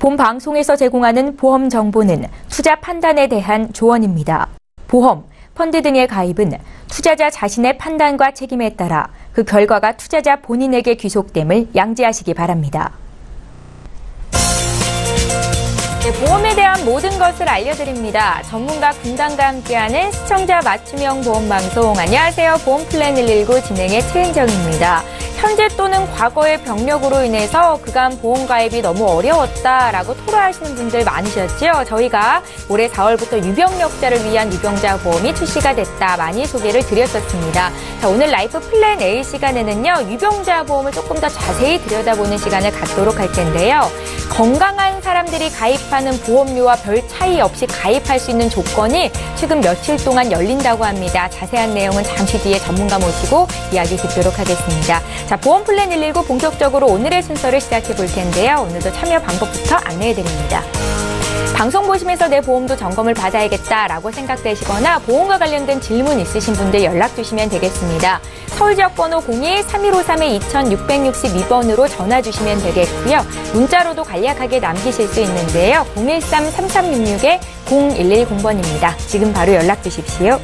본 방송에서 제공하는 보험 정보는 투자 판단에 대한 조언입니다. 보험, 펀드 등의 가입은 투자자 자신의 판단과 책임에 따라 그 결과가 투자자 본인에게 귀속됨을 양지하시기 바랍니다. 네, 보험에 대한 모든 것을 알려드립니다. 전문가 군단과 함께하는 시청자 맞춤형 보험방송. 안녕하세요. 보험플랜 119 진행의 최은정입니다. 현재 또는 과거의 병력으로 인해서 그간 보험 가입이 너무 어려웠다라고 토로하시는 분들 많으셨죠? 저희가 올해 4월부터 유병력자를 위한 유병자 보험이 출시가 됐다. 많이 소개를 드렸었습니다. 자, 오늘 라이프 플랜 A 시간에는요. 유병자 보험을 조금 더 자세히 들여다보는 시간을 갖도록 할 텐데요. 건강한 사람들이 가입하는 보험료와 별 차이 없이 가입할 수 있는 조건이 최근 며칠 동안 열린다고 합니다. 자세한 내용은 잠시 뒤에 전문가 모시고 이야기 듣도록 하겠습니다. 자, 보험 플랜 119 본격적으로 오늘의 순서를 시작해 볼 텐데요. 오늘도 참여 방법부터 안내해 드립니다. 방송 보시면서 내 보험도 점검을 받아야겠다라고 생각되시거나 보험과 관련된 질문 있으신 분들 연락 주시면 되겠습니다. 서울 지역 번호 02-3153-2662번으로 전화 주시면 되겠고요. 문자로도 간략하게 남기실 수 있는데요. 013-3366-0110번입니다. 지금 바로 연락 주십시오.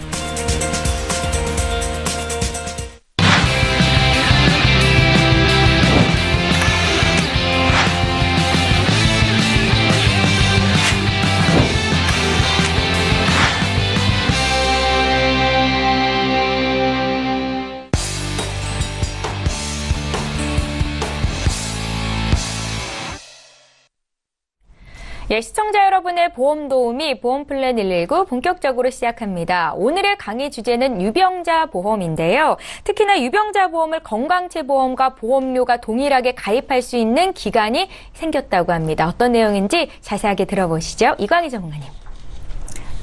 예, 시청자 여러분의 보험 도우미 보험 플랜 119 본격적으로 시작합니다. 오늘의 강의 주제는 유병자 보험인데요. 특히나 유병자 보험을 건강체 보험과 보험료가 동일하게 가입할 수 있는 기간이 생겼다고 합니다. 어떤 내용인지 자세하게 들어보시죠. 이광희 전문가님.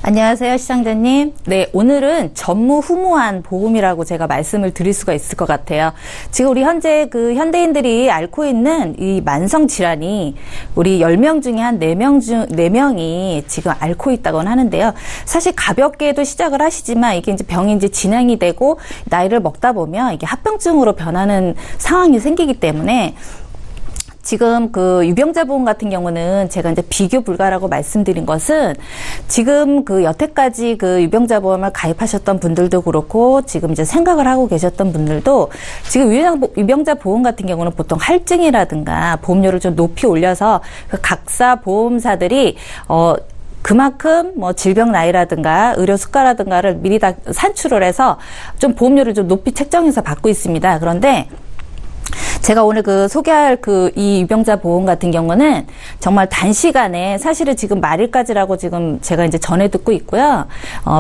안녕하세요, 시청자님. 네, 오늘은 전무후무한 보험이라고 제가 말씀을 드릴 수가 있을 것 같아요. 지금 우리 현재 그 현대인들이 앓고 있는 이 만성 질환이 우리 10명 중에 한 4명이 지금 앓고 있다고는 하는데요. 사실 가볍게도 시작을 하시지만 이게 이제 병이 이제 진행이 되고 나이를 먹다 보면 이게 합병증으로 변하는 상황이 생기기 때문에 지금 그 유병자 보험 같은 경우는 제가 이제 비교 불가라고 말씀드린 것은 지금 그 여태까지 그 유병자 보험을 가입하셨던 분들도 그렇고 지금 이제 생각을 하고 계셨던 분들도 지금 유병자 보험 같은 경우는 보통 할증이라든가 보험료를 좀 높이 올려서 그 각사 보험사들이 그만큼 뭐 질병 나이라든가 의료 수가라든가를 미리 다 산출을 해서 좀 보험료를 좀 높이 책정해서 받고 있습니다. 그런데 제가 오늘 그 소개할 이 유병자 보험 같은 경우는 정말 단시간에 사실은 지금 말일까지라고 지금 제가 이제 전해 듣고 있고요.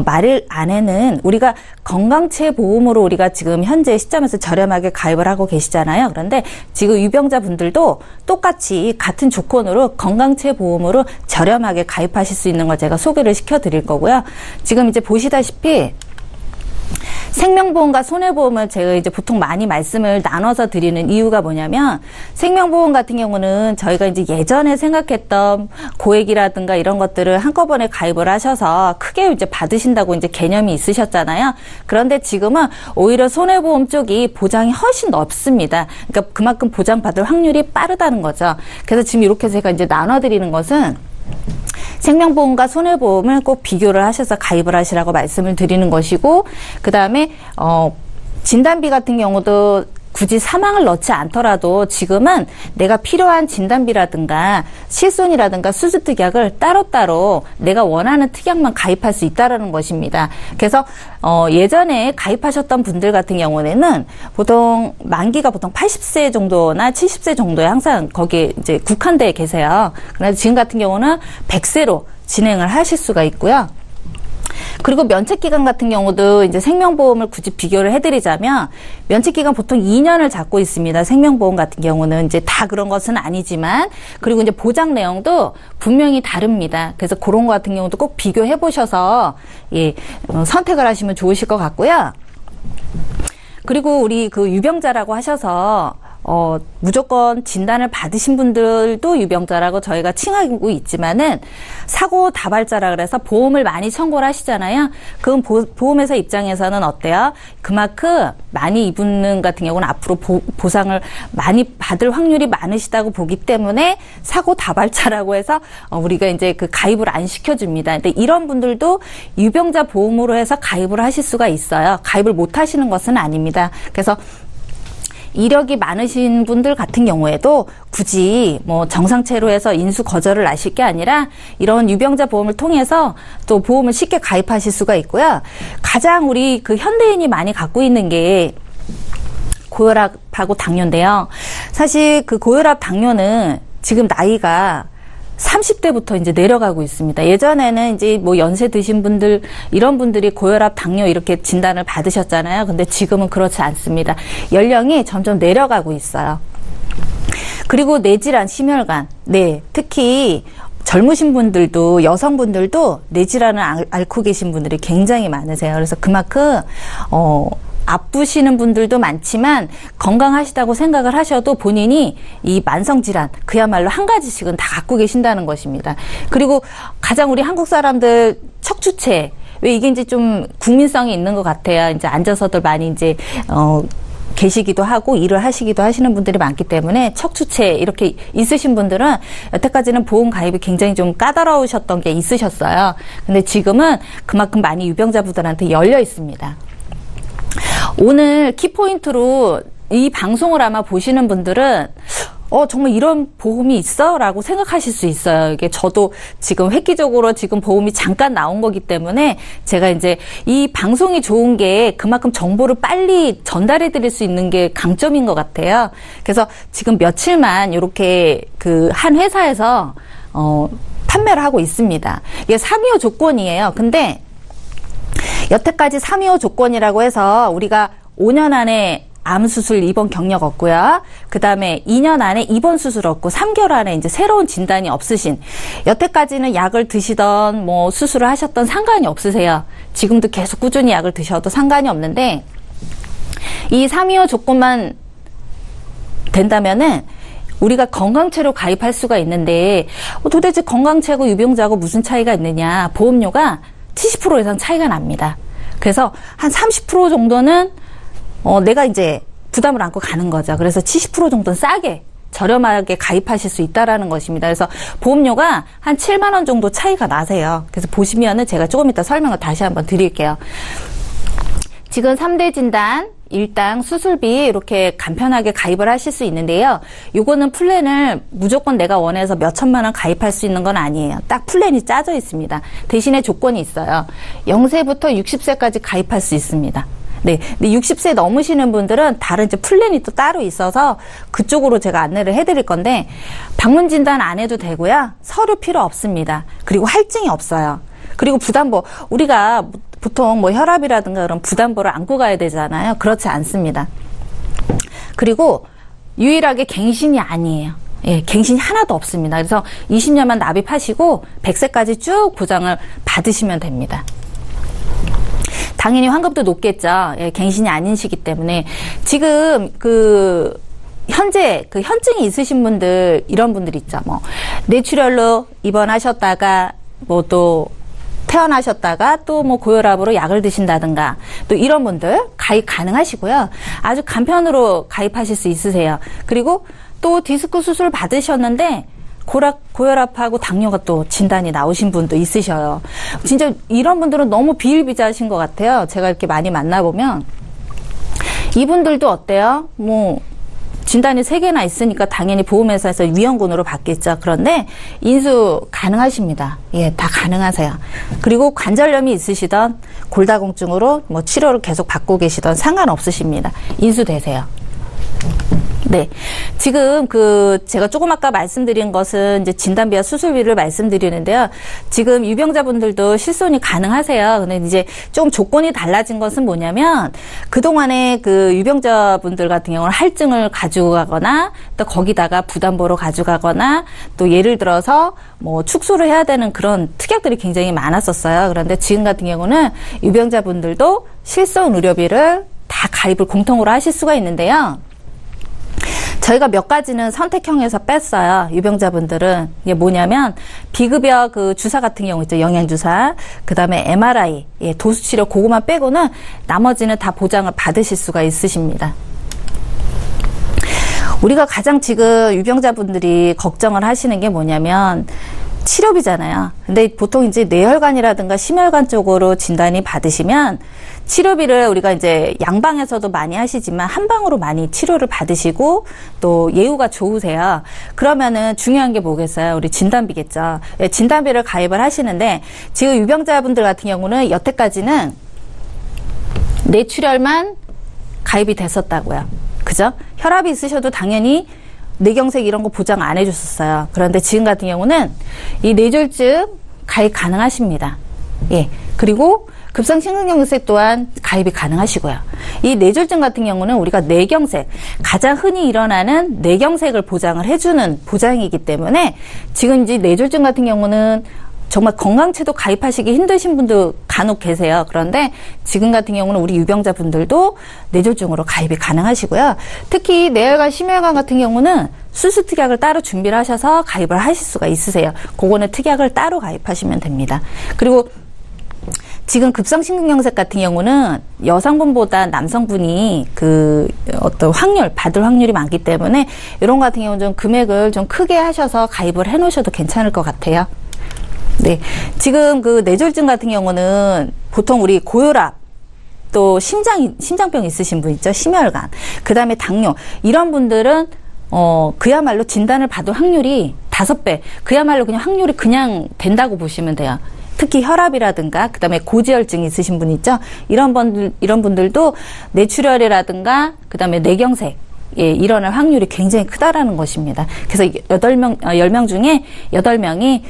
말일 안에는 우리가 건강체 보험으로 우리가 지금 현재 시점에서 저렴하게 가입을 하고 계시잖아요. 그런데 지금 유병자 분들도 똑같이 같은 조건으로 건강체 보험으로 저렴하게 가입하실 수 있는 걸 제가 소개를 시켜 드릴 거고요. 지금 이제 보시다시피 생명보험과 손해보험을 제가 이제 보통 많이 말씀을 나눠서 드리는 이유가 뭐냐면 생명보험 같은 경우는 저희가 이제 예전에 생각했던 고액이라든가 이런 것들을 한꺼번에 가입을 하셔서 크게 이제 받으신다고 이제 개념이 있으셨잖아요. 그런데 지금은 오히려 손해보험 쪽이 보장이 훨씬 높습니다. 그러니까 그만큼 보장받을 확률이 빠르다는 거죠. 그래서 지금 이렇게 제가 이제 나눠드리는 것은 생명보험과 손해보험을 꼭 비교를 하셔서 가입을 하시라고 말씀을 드리는 것이고, 그 다음에 진단비 같은 경우도 굳이 사망을 넣지 않더라도 지금은 내가 필요한 진단비라든가 실손이라든가 수술특약을 따로따로 내가 원하는 특약만 가입할 수 있다라는 것입니다. 그래서 예전에 가입하셨던 분들 같은 경우에는 보통 만기가 보통 80세 정도나 70세 정도에 항상 거기에 이제 국한되어 계세요. 그런데 지금 같은 경우는 100세로 진행을 하실 수가 있고요. 그리고 면책기간 같은 경우도 이제 생명보험을 굳이 비교를 해드리자면 면책기간 보통 2년을 잡고 있습니다. 생명보험 같은 경우는 이제 다 그런 것은 아니지만, 그리고 이제 보장 내용도 분명히 다릅니다. 그래서 그런 거 같은 경우도 꼭 비교해 보셔서 선택을 하시면 좋으실 것 같고요. 그리고 우리 그 유병자라고 하셔서 무조건 진단을 받으신 분들도 유병자라고 저희가 칭하고 있지만은 사고 다발자라 그래서 보험을 많이 청구를 하시잖아요. 그럼 보험회사 입장에서는 어때요? 그만큼 많이 이분 같은 경우는 앞으로 보상을 많이 받을 확률이 많으시다고 보기 때문에 사고 다발자라고 해서 우리가 이제 그 가입을 안 시켜줍니다. 근데 이런 분들도 유병자 보험으로 해서 가입을 하실 수가 있어요. 가입을 못 하시는 것은 아닙니다. 그래서 이력이 많으신 분들 같은 경우에도 굳이 뭐 정상체로 해서 인수 거절을 하실 게 아니라 이런 유병자 보험을 통해서 또 보험을 쉽게 가입하실 수가 있고요. 가장 우리 그 현대인이 많이 갖고 있는 게 고혈압하고 당뇨인데요. 사실 그 고혈압 당뇨는 지금 나이가 30대부터 이제 내려가고 있습니다. 예전에는 이제 뭐 연세 드신 분들, 이런 분들이 고혈압, 당뇨 이렇게 진단을 받으셨잖아요. 근데 지금은 그렇지 않습니다. 연령이 점점 내려가고 있어요. 그리고 뇌질환, 심혈관. 네, 특히 젊으신 분들도, 여성분들도 뇌질환을 앓고 계신 분들이 굉장히 많으세요. 그래서 그만큼, 아프시는 분들도 많지만 건강하시다고 생각을 하셔도 본인이 이 만성질환 그야말로 한 가지씩은 다 갖고 계신다는 것입니다. 그리고 가장 우리 한국 사람들 척추체 왜 이게 이제 좀 국민성이 있는 것 같아요. 이제 앉아서들 많이 이제 계시기도 하고 일을 하시기도 하시는 분들이 많기 때문에 척추체 이렇게 있으신 분들은 여태까지는 보험 가입이 굉장히 좀 까다로우셨던 게 있으셨어요. 근데 지금은 그만큼 많이 유병자분들한테 열려 있습니다. 오늘 키포인트로 이 방송을 아마 보시는 분들은 정말 이런 보험이 있어? 라고 생각하실 수 있어요. 이게 저도 지금 획기적으로 지금 보험이 잠깐 나온 거기 때문에 제가 이제 이 방송이 좋은 게 그만큼 정보를 빨리 전달해 드릴 수 있는 게 강점인 것 같아요. 그래서 지금 며칠만 이렇게 그 한 회사에서 판매를 하고 있습니다. 이게 325 조건이에요. 근데 여태까지 325 조건이라고 해서 우리가 5년 안에 암 수술 입원 경력 없고요. 그 다음에 2년 안에 입원 수술 없고 3개월 안에 이제 새로운 진단이 없으신, 여태까지는 약을 드시던 뭐 수술을 하셨던 상관이 없으세요. 지금도 계속 꾸준히 약을 드셔도 상관이 없는데 이 325 조건만 된다면은 우리가 건강체로 가입할 수가 있는데 도대체 건강체하고 유병자하고 무슨 차이가 있느냐. 보험료가 70% 이상 차이가 납니다. 그래서 한 30% 정도는 내가 이제 부담을 안고 가는 거죠. 그래서 70% 정도는 싸게 저렴하게 가입하실 수 있다라는 것입니다. 그래서 보험료가 한 7만 원 정도 차이가 나세요. 그래서 보시면은 제가 조금 이따 설명을 다시 한번 드릴게요. 지금 3대 진단, 일당, 수술비 이렇게 간편하게 가입을 하실 수 있는데요. 요거는 플랜을 무조건 내가 원해서 몇 천만 원 가입할 수 있는 건 아니에요. 딱 플랜이 짜져 있습니다. 대신에 조건이 있어요. 0세부터 60세까지 가입할 수 있습니다. 네. 근데 60세 넘으시는 분들은 다른 이제 플랜이 또 따로 있어서 그쪽으로 제가 안내를 해드릴 건데, 방문 진단 안 해도 되고요. 서류 필요 없습니다. 그리고 할증이 없어요. 그리고 부담보, 우리가 보통 뭐 혈압이라든가 그런 부담보를 안고 가야 되잖아요. 그렇지 않습니다. 그리고 유일하게 갱신이 아니에요. 예, 갱신이 하나도 없습니다. 그래서 20년만 납입하시고 100세까지 쭉 보장을 받으시면 됩니다. 당연히 환급도 높겠죠. 예, 갱신이 아닌 시기 때문에. 지금 현재 현증이 있으신 분들, 이런 분들 있죠. 뭐 뇌출혈로 입원하셨다가 또 퇴원하셨다가 또 뭐 고혈압으로 약을 드신다든가 또 이런 분들 가입 가능하시고요. 아주 간편으로 가입하실 수 있으세요. 그리고 또 디스크 수술 받으셨는데 고혈압하고 당뇨가 또 진단이 나오신 분도 있으셔요. 진짜 이런 분들은 너무 비일비재하신 것 같아요. 제가 이렇게 많이 만나보면. 이분들도 어때요? 뭐 진단이 3개나 있으니까 당연히 보험회사에서 위험군으로 받겠죠. 그런데 인수 가능하십니다. 예, 다 가능하세요. 그리고 관절염이 있으시던 골다공증으로 뭐 치료를 계속 받고 계시던 상관없으십니다. 인수되세요. 네. 지금 제가 조금 아까 말씀드린 것은 이제 진단비와 수술비를 말씀드리는데요. 지금 유병자분들도 실손이 가능하세요. 근데 이제 좀 조건이 달라진 것은 뭐냐면, 그동안에 유병자분들 같은 경우는 할증을 가지고 가거나, 또 거기다가 부담보로 가져가거나, 또 예를 들어서 뭐 축소를 해야 되는 그런 특약들이 굉장히 많았었어요. 그런데 지금 같은 경우는 유병자분들도 실손 의료비를 다 가입을 공통으로 하실 수가 있는데요. 저희가 몇 가지는 선택형에서 뺐어요. 유병자분들은. 이게 뭐냐면 비급여 그 주사 같은 경우 있죠. 영양주사. 그다음에 MRI, 예, 도수치료 그거만 빼고는 나머지는 다 보장을 받으실 수가 있으십니다. 우리가 가장 지금 유병자분들이 걱정을 하시는 게 뭐냐면 치료비잖아요. 근데 보통 이제 뇌혈관이라든가 심혈관 쪽으로 진단이 받으시면 치료비를 우리가 이제 양방에서도 많이 하시지만 한방으로 많이 치료를 받으시고 또 예후가 좋으세요. 그러면은 중요한 게 뭐겠어요? 우리 진단비겠죠. 예, 진단비를 가입을 하시는데 지금 유병자분들 같은 경우는 여태까지는 뇌출혈만 가입이 됐었다고요. 그죠? 혈압이 있으셔도 당연히 뇌경색 이런 거 보장 안 해줬었어요. 그런데 지금 같은 경우는 이 뇌졸중 가입 가능하십니다. 예. 그리고 급성심근경색 또한 가입이 가능하시고요. 이 뇌졸중 같은 경우는 우리가 뇌경색, 가장 흔히 일어나는 뇌경색을 보장을 해주는 보장이기 때문에 지금 이제 뇌졸중 같은 경우는 정말 건강체도 가입하시기 힘드신 분도 간혹 계세요. 그런데 지금 같은 경우는 우리 유병자분들도 뇌졸중으로 가입이 가능하시고요. 특히 뇌혈관, 심혈관 같은 경우는 수술 특약을 따로 준비를 하셔서 가입을 하실 수가 있으세요. 그거는 특약을 따로 가입하시면 됩니다. 그리고 지금 급성심근경색 같은 경우는 여성분보다 남성분이 그 어떤 받을 확률이 많기 때문에 이런 거 같은 경우는 좀 금액을 좀 크게 하셔서 가입을 해 놓으셔도 괜찮을 것 같아요. 네. 지금 그 뇌졸중 같은 경우는 보통 우리 고혈압, 또 심장병 있으신 분 있죠? 심혈관. 그 다음에 당뇨. 이런 분들은, 그야말로 진단을 받을 확률이 5배. 그야말로 그냥 확률이 그냥 된다고 보시면 돼요. 특히 혈압이라든가, 그 다음에 고지혈증 있으신 분 있죠? 이런 분들도 뇌출혈이라든가, 그 다음에 뇌경색. 예, 일어날 확률이 굉장히 크다라는 것입니다. 그래서 10명 중에 8명이,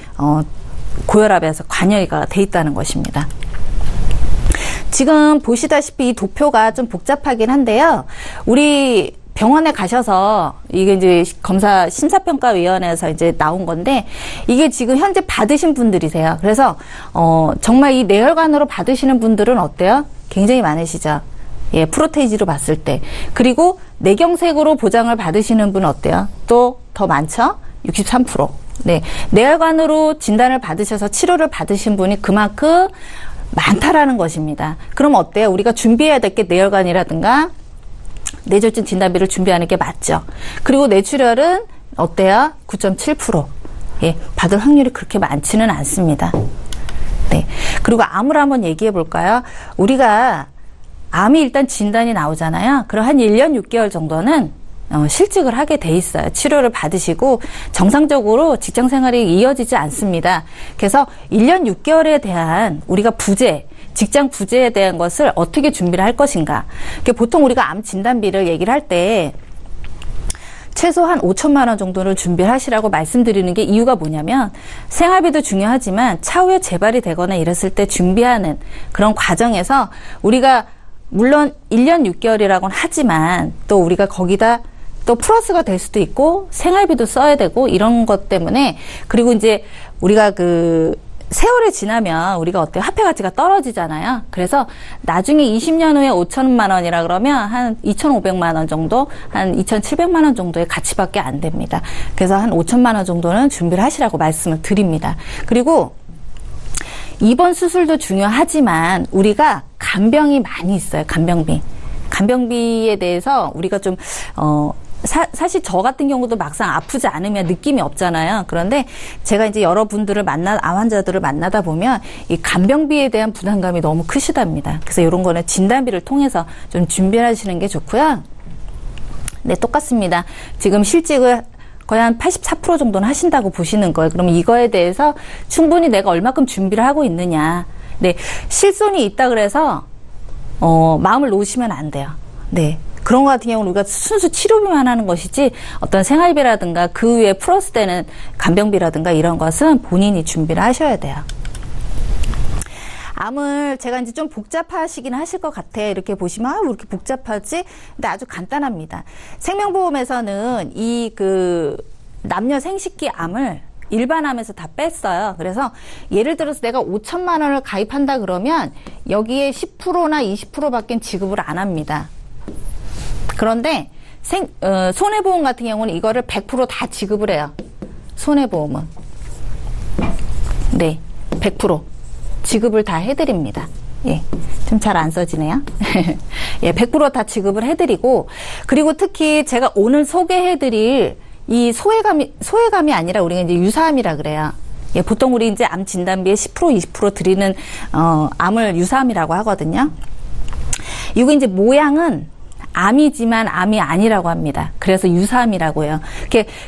고혈압에서 관여가 돼 있다는 것입니다. 지금 보시다시피 이 도표가 좀 복잡하긴 한데요. 우리 병원에 가셔서 이게 이제 검사 심사평가위원회에서 이제 나온 건데 이게 지금 현재 받으신 분들이세요. 그래서 정말 이 뇌혈관으로 받으시는 분들은 어때요? 굉장히 많으시죠. 예, 프로테이지로 봤을 때. 그리고 뇌경색으로 보장을 받으시는 분은 어때요? 또 더 많죠? 63%. 네. 뇌혈관으로 진단을 받으셔서 치료를 받으신 분이 그만큼 많다라는 것입니다. 그럼 어때요? 우리가 준비해야 될 게 뇌혈관이라든가 뇌졸중 진단비를 준비하는 게 맞죠. 그리고 뇌출혈은 어때요? 9.7%. 예, 받을 확률이 그렇게 많지는 않습니다. 네. 그리고 암을 한번 얘기해 볼까요? 우리가 암이 일단 진단이 나오잖아요. 그럼 한 1년 6개월 정도는 실직을 하게 돼 있어요. 치료를 받으시고 정상적으로 직장 생활이 이어지지 않습니다. 그래서 1년 6개월에 대한 우리가 직장 부재에 대한 것을 어떻게 준비를 할 것인가. 보통 우리가 암 진단비를 얘기를 할 때 최소한 5천만 원 정도를 준비를 하시라고 말씀드리는 게 이유가 뭐냐면 생활비도 중요하지만 차후에 재발이 되거나 이랬을 때 준비하는 그런 과정에서 우리가 물론 1년 6개월이라고는 하지만 또 우리가 거기다 또 플러스가 될 수도 있고 생활비도 써야 되고 이런 것 때문에 그리고 이제 우리가 그 세월이 지나면 우리가 어때요? 화폐 가치가 떨어지잖아요. 그래서 나중에 20년 후에 5천만 원이라 그러면 한 2,500만 원 정도, 한 2,700만 원 정도의 가치밖에 안 됩니다. 그래서 한 5천만 원 정도는 준비를 하시라고 말씀을 드립니다. 그리고 입원 수술도 중요하지만 우리가 간병이 많이 있어요. 간병비에 대해서 우리가 좀 사실 저 같은 경우도 막상 아프지 않으면 느낌이 없잖아요. 그런데 제가 이제 여러분들을 암 환자들을 만나다 보면 이 간병비에 대한 부담감이 너무 크시답니다. 그래서 이런 거는 진단비를 통해서 좀 준비하시는 게 좋고요. 네, 똑같습니다. 지금 실직을 거의 한 84% 정도는 하신다고 보시는 거예요. 그럼 이거에 대해서 충분히 내가 얼마큼 준비를 하고 있느냐. 네, 실손이 있다 그래서 마음을 놓으시면 안 돼요. 네. 그런 것 같은 경우는 우리가 순수 치료비만 하는 것이지 어떤 생활비라든가 그 위에 플러스되는 간병비라든가 이런 것은 본인이 준비를 하셔야 돼요. 암을 제가 이제 좀 복잡하시긴 하실 것 같아. 이렇게 보시면 왜 이렇게 복잡하지? 근데 아주 간단합니다. 생명보험에서는 이 남녀 생식기 암을 일반암에서 다 뺐어요. 그래서 예를 들어서 내가 5천만 원을 가입한다 그러면 여기에 10%나 20%밖에 지급을 안 합니다. 그런데 손해보험 같은 경우는 이거를 100% 다 지급을 해요. 손해보험은. 네, 100% 지급을 다 해드립니다. 예, 좀 잘 안 써지네요. 예, 100% 다 지급을 해드리고, 그리고 특히 제가 오늘 소개해드릴 이 소외감이 아니라 우리가 이제 유사암이라 그래요. 예, 보통 우리 이제 암 진단비에 10% 20% 드리는, 암을 유사암이라고 하거든요. 이거 이제 모양은 암이지만 암이 아니라고 합니다. 그래서 유사암이라고 해요.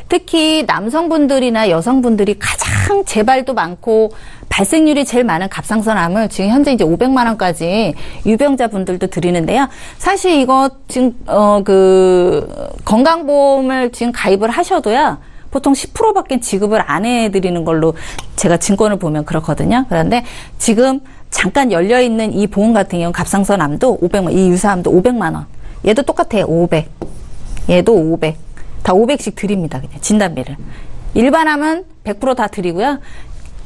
특히 남성분들이나 여성분들이 가장 재발도 많고 발생률이 제일 많은 갑상선암을 지금 현재 이제 500만 원까지 유병자분들도 드리는데요. 사실 이거 지금 건강보험을 지금 가입을 하셔도요. 보통 10%밖에 지급을 안 해드리는 걸로 제가 증권을 보면 그렇거든요. 그런데 지금 잠깐 열려있는 이 보험 같은 경우는 갑상선암도 500만 원, 이 유사암도 500만 원. 얘도 똑같아요. 500. 얘도 500. 다 500씩 드립니다. 그냥 진단비를. 일반암은 100% 다 드리고요.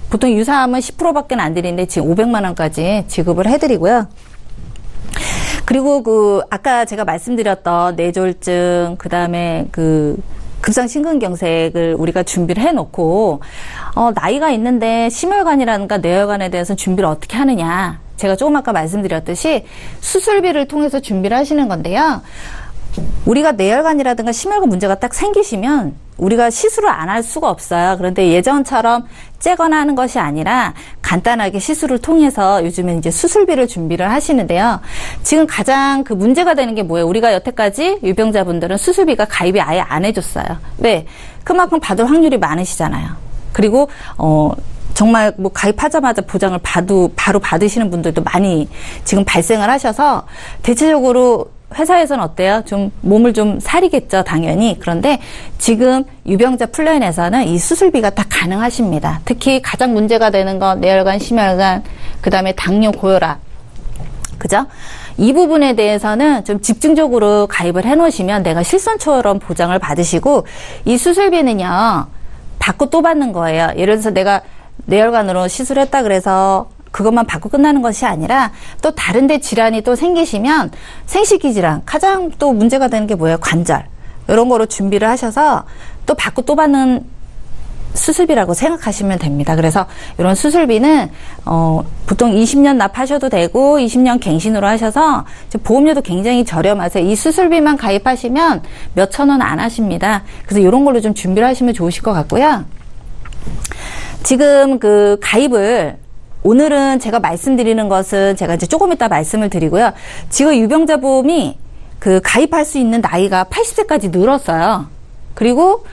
보통 유사암은 10%밖에 안 드리는데 지금 500만 원까지 지급을 해드리고요. 그리고 아까 제가 말씀드렸던 뇌졸중, 그 다음에 급성심근경색을 우리가 준비를 해놓고, 나이가 있는데 심혈관이라든가 뇌혈관에 대해서 준비를 어떻게 하느냐. 제가 조금 아까 말씀드렸듯이 수술비를 통해서 준비를 하시는 건데요. 우리가 뇌혈관이라든가 심혈관 문제가 딱 생기시면 우리가 시술을 안 할 수가 없어요. 그런데 예전처럼 째거나 하는 것이 아니라 간단하게 시술을 통해서 요즘엔 이제 수술비를 준비를 하시는데요. 지금 가장 문제가 되는 게 뭐예요? 우리가 여태까지 유병자분들은 수술비가 가입이 아예 안 해줬어요. 왜? 그만큼 받을 확률이 많으시잖아요. 그리고 정말 가입하자마자 보장을 바로 받으시는 분들도 많이 지금 발생을 하셔서 대체적으로 회사에서는 어때요? 좀 몸을 좀 사리겠죠, 당연히. 그런데 지금 유병자 플랜에서는 이 수술비가 다 가능하십니다. 특히 가장 문제가 되는 건 뇌혈관, 심혈관, 그 다음에 당뇨, 고혈압. 그죠? 이 부분에 대해서는 좀 집중적으로 가입을 해놓으시면 내가 실손처럼 보장을 받으시고, 이 수술비는요, 받고 또 받는 거예요. 예를 들어서 내가 뇌혈관으로 시술했다 그래서 그것만 받고 끝나는 것이 아니라 또 다른 데 질환이 또 생기시면 생식기 질환, 가장 또 문제가 되는 게 뭐예요? 관절. 이런 거로 준비를 하셔서 또 받고 또 받는 수술비라고 생각하시면 됩니다. 그래서 이런 수술비는 보통 20년 납하셔도 되고 20년 갱신으로 하셔서 보험료도 굉장히 저렴하세요. 이 수술비만 가입하시면 몇천 원 안 하십니다. 그래서 이런 걸로 좀 준비를 하시면 좋으실 것 같고요. 지금 가입을 오늘은 제가 말씀드리는 것은 제가 이제 조금 이따 말씀을 드리고요. 지금 유병자 보험이 가입할 수 있는 나이가 80세까지 늘었어요. 그리고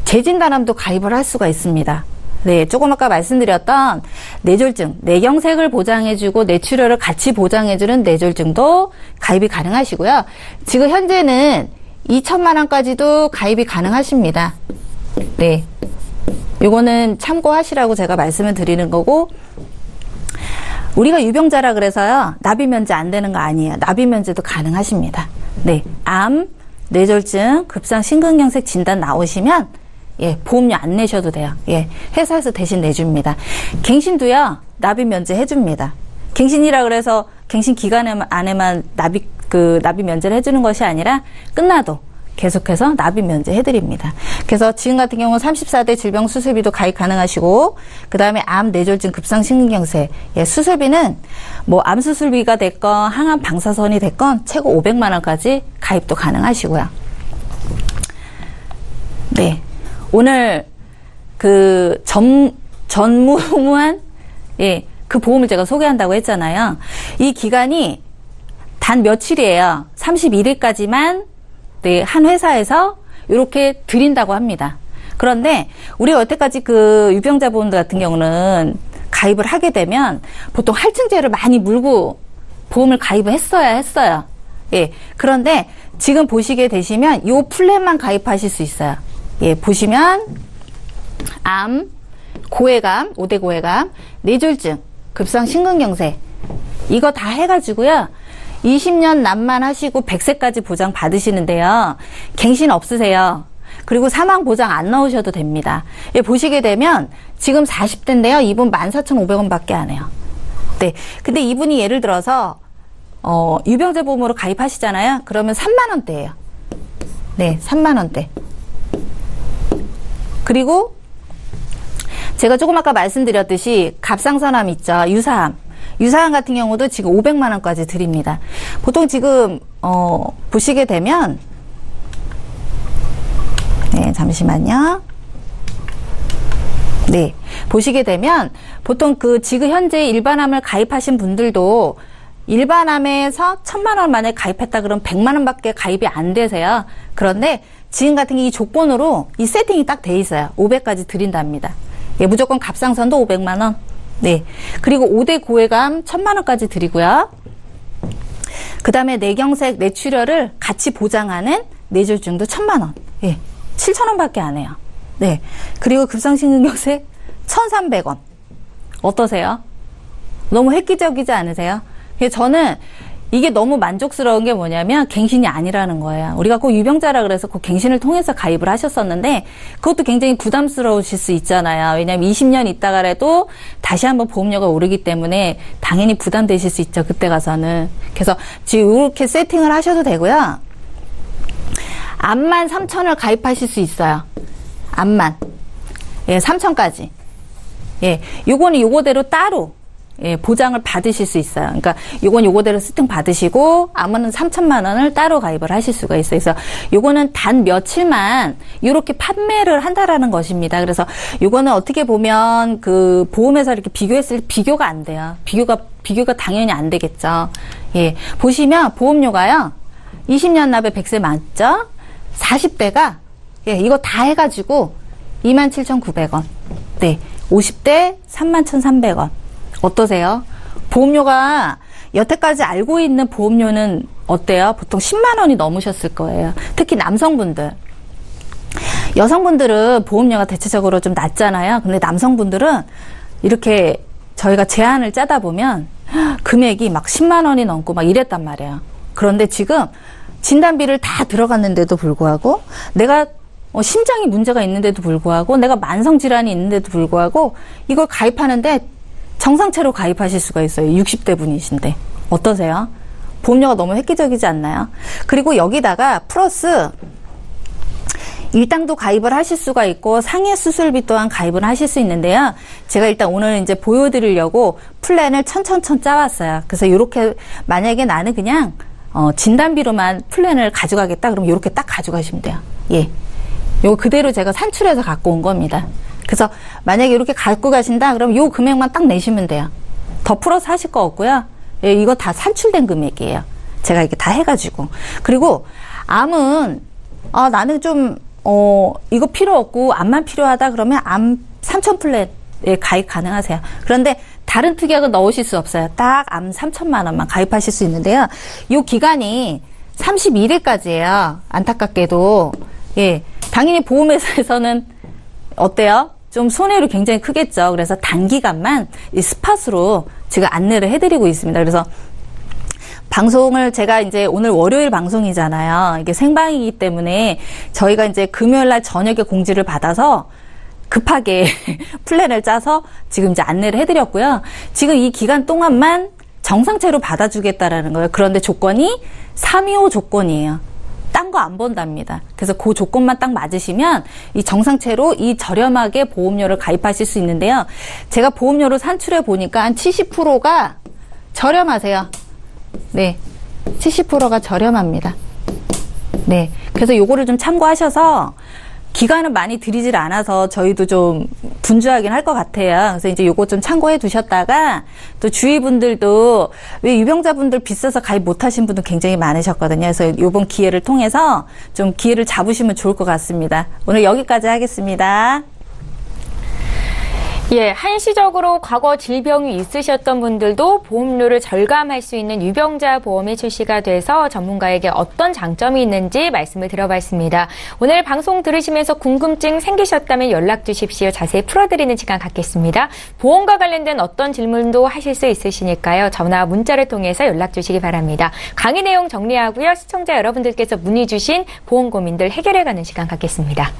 재진단암도 가입을 할 수가 있습니다. 네, 조금 아까 말씀드렸던 뇌졸중, 뇌경색을 보장해주고 뇌출혈을 같이 보장해주는 뇌졸중도 가입이 가능하시고요. 지금 현재는 2천만 원까지도 가입이 가능하십니다. 네. 요거는 참고하시라고 제가 말씀을 드리는 거고, 우리가 유병자라 그래서요, 납입면제 안 되는 거 아니에요. 납입면제도 가능하십니다. 네. 암, 뇌졸중, 급성심근경색 진단 나오시면, 예, 보험료 안 내셔도 돼요. 예, 회사에서 대신 내줍니다. 갱신도요, 납입면제 해줍니다. 갱신이라 그래서 갱신 기간 안에만 납입면제를 해주는 것이 아니라, 끝나도 계속해서 납입면제 해드립니다. 그래서 지금 같은 경우는 34대 질병 수술비도 가입 가능하시고, 그 다음에 암, 뇌졸중, 급성심근경색, 예, 수술비는 암 수술비가 됐건 항암 방사선이 됐건 최고 500만 원까지 가입도 가능하시고요. 네, 오늘 전무후무한 예, 그 보험을 제가 소개한다고 했잖아요. 이 기간이 단 며칠이에요. 31일까지만 네, 한 회사에서 이렇게 드린다고 합니다. 그런데 우리가 여태까지 유병자 보험들 같은 경우는 가입을 하게 되면 보통 할증제를 많이 물고 보험을 가입을 했어요. 예. 그런데 지금 보시게 되시면 이 플랜만 가입하실 수 있어요. 예, 보시면 암, 고해감, 5대 고해감, 뇌졸중, 급성심근경색 이거 다 해가지고요. 20년 납만 하시고 100세까지 보장 받으시는데요. 갱신 없으세요. 그리고 사망 보장 안 넣으셔도 됩니다. 예, 보시게 되면 지금 40대인데요. 이분 14,500원 밖에 안 해요. 네. 근데 이분이 예를 들어서 유병자 보험으로 가입하시잖아요. 그러면 3만 원대예요. 네, 3만 원대. 그리고 제가 조금 아까 말씀드렸듯이 갑상선암 있죠. 유사암. 유사암 같은 경우도 지금 500만 원까지 드립니다. 보통 지금 보시게 되면 네, 잠시만요. 네, 보시게 되면 보통 그 지금 현재 일반암을 가입하신 분들도 일반암에서 1000만 원 만에 가입했다 그러면 100만 원밖에 가입이 안 되세요. 그런데 지금 같은 이 조건으로 이 세팅이 딱 돼 있어요. 500까지 드린답니다. 예, 무조건 갑상선도 500만 원. 네. 그리고 5대 고해감 1000만 원까지 드리고요. 그 다음에 뇌경색, 뇌출혈을 같이 보장하는 뇌졸중도 1000만 원. 예. 7,000원 밖에 안 해요. 네. 그리고 급성심근경색 1,300원. 어떠세요? 너무 획기적이지 않으세요? 저는 이게 너무 만족스러운 게 뭐냐면 갱신이 아니라는 거예요. 우리가 꼭 유병자라 그래서 꼭 갱신을 통해서 가입을 하셨었는데 그것도 굉장히 부담스러우실 수 있잖아요. 왜냐하면 20년 있다가라도 다시 한번 보험료가 오르기 때문에 당연히 부담되실 수 있죠. 그때 가서는. 그래서 지금 이렇게 세팅을 하셔도 되고요. 암만 3,000을 가입하실 수 있어요. 암만. 예, 3,000까지. 예, 요거는 요거대로 따로 예, 보장을 받으실 수 있어요. 그러니까 요건 요거대로 세팅 받으시고 암은 3,000만 원을 따로 가입을 하실 수가 있어요. 그래서 요거는 단 며칠만 요렇게 판매를 한다라는 것입니다. 그래서 요거는 어떻게 보면 그 보험에서 이렇게 비교했을 때 비교가 안 돼요. 비교가 당연히 안 되겠죠. 예, 보시면 보험료가요. 20년 납에 100세 맞죠? 40대가 예, 이거 다 해가지고 27,900원. 네, 50대 31,300원. 어떠세요? 보험료가 여태까지 알고 있는 보험료는 어때요? 보통 10만 원이 넘으셨을 거예요. 특히 남성분들. 여성분들은 보험료가 대체적으로 좀 낮잖아요. 근데 남성분들은 이렇게 저희가 제한을 짜다 보면 금액이 막 10만 원이 넘고 막 이랬단 말이에요. 그런데 지금 진단비를 다 들어갔는데도 불구하고 내가 심장이 문제가 있는데도 불구하고 내가 만성질환이 있는데도 불구하고 이걸 가입하는데 정상채로 가입하실 수가 있어요. 60대 분이신데. 어떠세요? 보험료가 너무 획기적이지 않나요? 그리고 여기다가 플러스 일당도 가입을 하실 수가 있고 상해 수술비 또한 가입을 하실 수 있는데요. 제가 일단 오늘 이제 보여드리려고 플랜을 천천천 짜왔어요. 그래서 이렇게 만약에 나는 그냥 진단비로만 플랜을 가져가겠다 그러면 이렇게 딱 가져가시면 돼요. 예. 요거 그대로 제가 산출해서 갖고 온 겁니다. 그래서 만약에 이렇게 갖고 가신다 그러면 요 금액만 딱 내시면 돼요. 더 플러스 하실 거 없고요. 예, 이거 다 산출된 금액이에요. 제가 이렇게 다 해가지고. 그리고 암은 나는 좀 이거 필요 없고 암만 필요하다 그러면 암 3,000 플랜에 가입 가능하세요. 그런데 다른 특약은 넣으실 수 없어요. 딱 암 3,000만 원만 가입하실 수 있는데요. 요 기간이 31일까지예요. 안타깝게도. 예, 당연히 보험회사에서는 어때요? 좀 손해로 굉장히 크겠죠. 그래서 단기간만 이 스팟으로 제가 안내를 해드리고 있습니다. 그래서 방송을 제가 이제 오늘 월요일 방송이잖아요. 이게 생방이기 때문에 저희가 이제 금요일 날 저녁에 공지를 받아서 급하게 플랜을 짜서 지금 이제 안내를 해드렸고요. 지금 이 기간 동안만 정상채로 받아주겠다라는 거예요. 그런데 조건이 325 조건이에요. 딴 거 안 본답니다. 그래서 그 조건만 딱 맞으시면 이 정상채로 이 저렴하게 보험료를 가입하실 수 있는데요. 제가 보험료를 산출해 보니까 한 70%가 저렴하세요. 네. 70%가 저렴합니다. 네. 그래서 요거를 좀 참고하셔서 기간은 많이 들이질 않아서 저희도 좀 분주하긴 할 것 같아요. 그래서 이제 요거 좀 참고해 두셨다가 또 주위 분들도 왜 유병자분들 비싸서 가입 못 하신 분들 굉장히 많으셨거든요. 그래서 요번 기회를 통해서 좀 기회를 잡으시면 좋을 것 같습니다. 오늘 여기까지 하겠습니다. 예, 한시적으로 과거 질병이 있으셨던 분들도 보험료를 절감할 수 있는 유병자 보험이 출시가 돼서 전문가에게 어떤 장점이 있는지 말씀을 들어봤습니다. 오늘 방송 들으시면서 궁금증 생기셨다면 연락 주십시오. 자세히 풀어드리는 시간 갖겠습니다. 보험과 관련된 어떤 질문도 하실 수 있으시니까요. 전화, 문자를 통해서 연락 주시기 바랍니다. 강의 내용 정리하고요. 시청자 여러분들께서 문의 주신 보험 고민들 해결해가는 시간 갖겠습니다.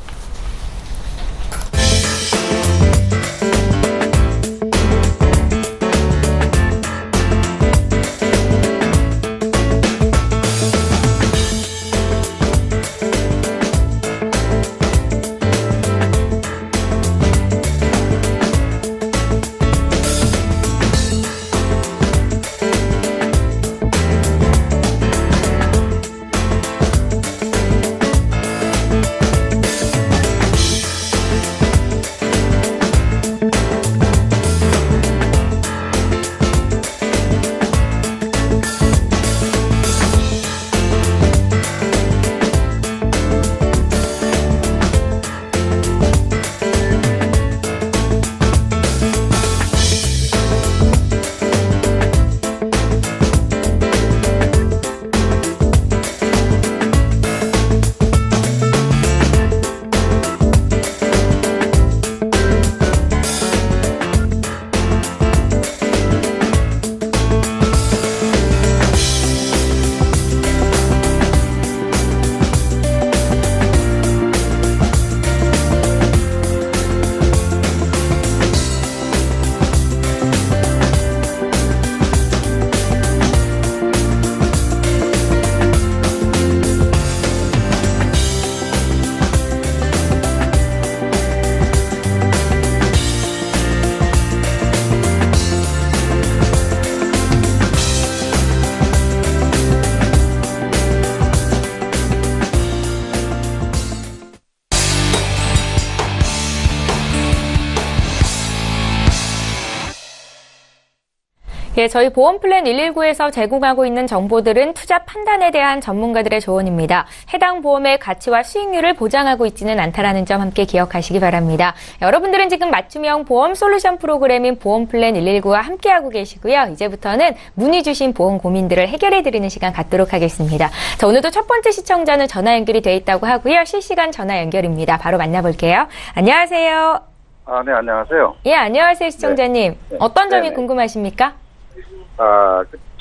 예, 저희 보험플랜 119에서 제공하고 있는 정보들은 투자 판단에 대한 전문가들의 조언입니다. 해당 보험의 가치와 수익률을 보장하고 있지는 않다라는 점 함께 기억하시기 바랍니다. 여러분들은 지금 맞춤형 보험 솔루션 프로그램인 보험플랜 119와 함께하고 계시고요. 이제부터는 문의 주신 보험 고민들을 해결해드리는 시간 갖도록 하겠습니다. 자, 오늘도 첫 번째 시청자는 전화 연결이 돼 있다고 하고요. 실시간 전화 연결입니다. 바로 만나볼게요. 안녕하세요. 네, 안녕하세요. 예, 안녕하세요, 시청자님. 네. 어떤 점이 네네. 궁금하십니까?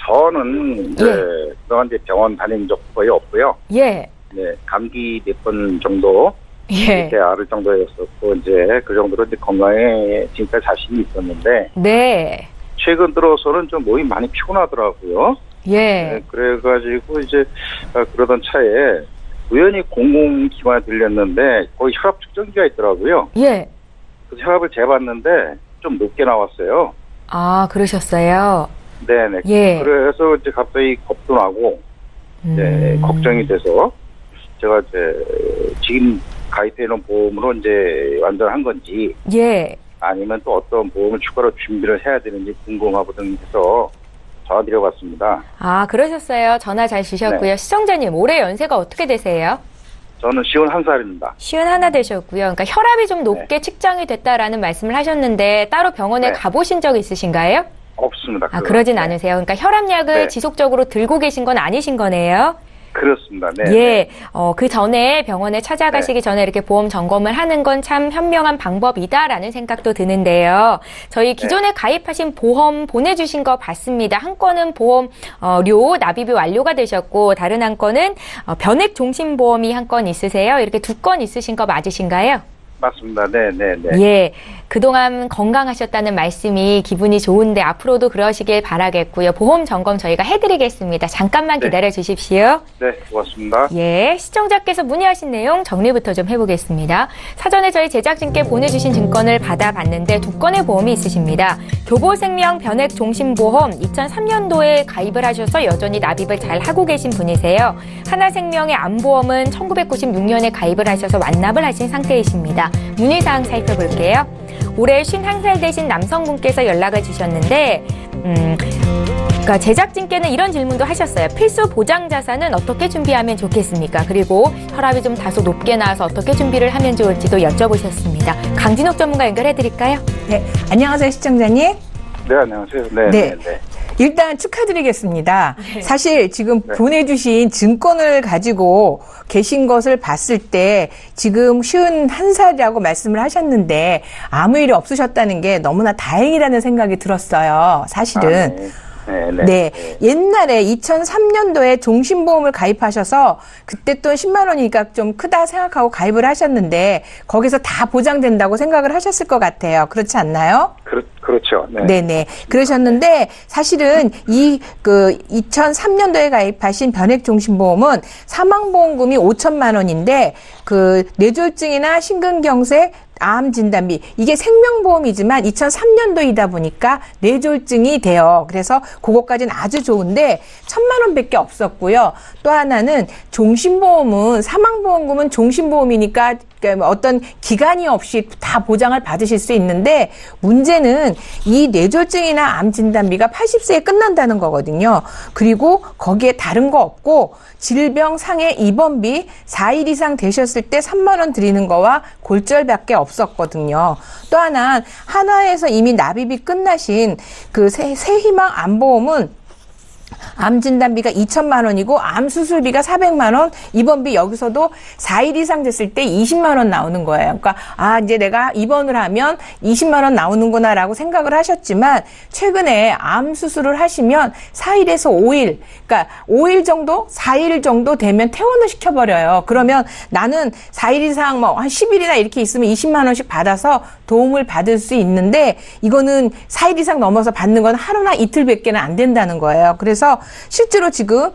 저는 이제 그동안 이제 병원 다닌 적 거의 없고요. 예. 네, 감기 몇 번 정도 예. 이렇게 앓을 정도였었고 이제 그 정도로 이제 건강에 진짜 자신이 있었는데 네. 최근 들어서는 좀 몸이 많이 피곤하더라고요. 예. 네, 그래가지고 이제 그러던 차에 우연히 공공기관에 들렸는데 거기 혈압 측정기가 있더라고요. 예. 그래서 혈압을 재봤는데 좀 높게 나왔어요. 아, 그러셨어요? 네네. 예. 그래서 이제 갑자기 겁도 나고, 이제 걱정이 돼서 제가 이제 지금 가입해놓은 보험으로 이제 완전한 건지 예. 아니면 또 어떤 보험을 추가로 준비를 해야 되는지 궁금하거든요. 해서 전화드려봤습니다. 아, 그러셨어요. 전화 잘 주셨고요. 네. 시청자님, 올해 연세가 어떻게 되세요? 저는 51살입니다. 51 되셨고요. 그러니까 혈압이 좀 높게 측정이 됐다라는 말씀을 하셨는데 따로 병원에 네. 가보신 적 있으신가요? 없습니다. 아, 그러진 않으세요. 그러니까 혈압약을 네. 지속적으로 들고 계신 건 아니신 거네요. 그렇습니다. 네. 예, 그 전에 병원에 찾아가시기 전에 이렇게 보험 점검을 하는 건 참 현명한 방법이다라는 생각도 드는데요. 저희 기존에 가입하신 보험 보내주신 거 봤습니다. 한 건은 보험료 납입이 완료가 되셨고, 다른 한 건은 변액 종신보험이 한 건 있으세요. 이렇게 두 건 있으신 거 맞으신가요? 맞습니다. 네. 예, 그동안 건강하셨다는 말씀이 기분이 좋은데 앞으로도 그러시길 바라겠고요. 보험 점검 저희가 해드리겠습니다. 잠깐만 네. 기다려 주십시오. 네, 고맙습니다. 예, 시청자께서 문의하신 내용 정리부터 좀 해보겠습니다. 사전에 저희 제작진께 보내주신 증권을 받아봤는데 두 건의 보험이 있으십니다. 교보생명 변액종신보험 2003년도에 가입을 하셔서 여전히 납입을 잘 하고 계신 분이세요. 하나생명의 암보험은 1996년에 가입을 하셔서 완납을 하신 상태이십니다. 문의사항 살펴볼게요. 올해 51살 되신 남성분께서 연락을 주셨는데 그러니까 제작진께는 이런 질문도 하셨어요. 필수 보장 자산은 어떻게 준비하면 좋겠습니까? 그리고 혈압이 좀 다소 높게 나와서 어떻게 준비를 하면 좋을지도 여쭤보셨습니다. 강진옥 전문가 연결해드릴까요? 네, 안녕하세요, 시청자님. 네, 안녕하세요. 네. 네. 일단 축하드리겠습니다. 사실 지금 보내주신 증권을 가지고 계신 것을 봤을 때 지금 51살이라고 말씀을 하셨는데 아무 일이 없으셨다는 게 너무나 다행이라는 생각이 들었어요. 사실은. 네. 옛날에 2003년도에 종신보험을 가입하셔서 그때 돈 10만 원이니까 좀 크다 생각하고 가입을 하셨는데 거기서 다 보장된다고 생각을 하셨을 것 같아요. 그렇지 않나요? 그렇죠. 네. 네네. 그러셨는데 사실은 2003년도에 가입하신 변액종신보험은 사망보험금이 5천만 원인데 그 뇌졸중이나 심근경색 암 진단비 이게 생명보험이지만 2003년도이다 보니까 뇌졸중이 돼요. 그래서 그것까지는 아주 좋은데 1,000만 원밖에 없었고요. 또 하나는 종신보험은 사망보험금은 종신보험이니까 어떤 기간이 없이 다 보장을 받으실 수 있는데 문제는 이 뇌졸중이나 암 진단비가 80세에 끝난다는 거거든요. 그리고 거기에 다른 거 없고 질병 상해 입원비 4일 이상 되셨을 때 3만 원 드리는 거와 골절밖에 없었거든요. 또 하나 한화에서 이미 납입이 끝나신 그 새희망 암보험은 암 진단비가 2천만 원이고 암 수술비가 400만 원, 입원비 여기서도 4일 이상 됐을 때 20만 원 나오는 거예요. 그러니까 이제 내가 입원을 하면 20만 원 나오는구나라고 생각을 하셨지만 최근에 암 수술을 하시면 4일에서 5일, 그러니까 5일 정도, 4일 정도 되면 퇴원을 시켜버려요. 그러면 나는 4일 이상 한 10일이나 이렇게 있으면 20만 원씩 받아서 도움을 받을 수 있는데 이거는 4일 이상 넘어서 받는 건 하루나 이틀밖에는 안 된다는 거예요. 그래서 그래서 실제로 지금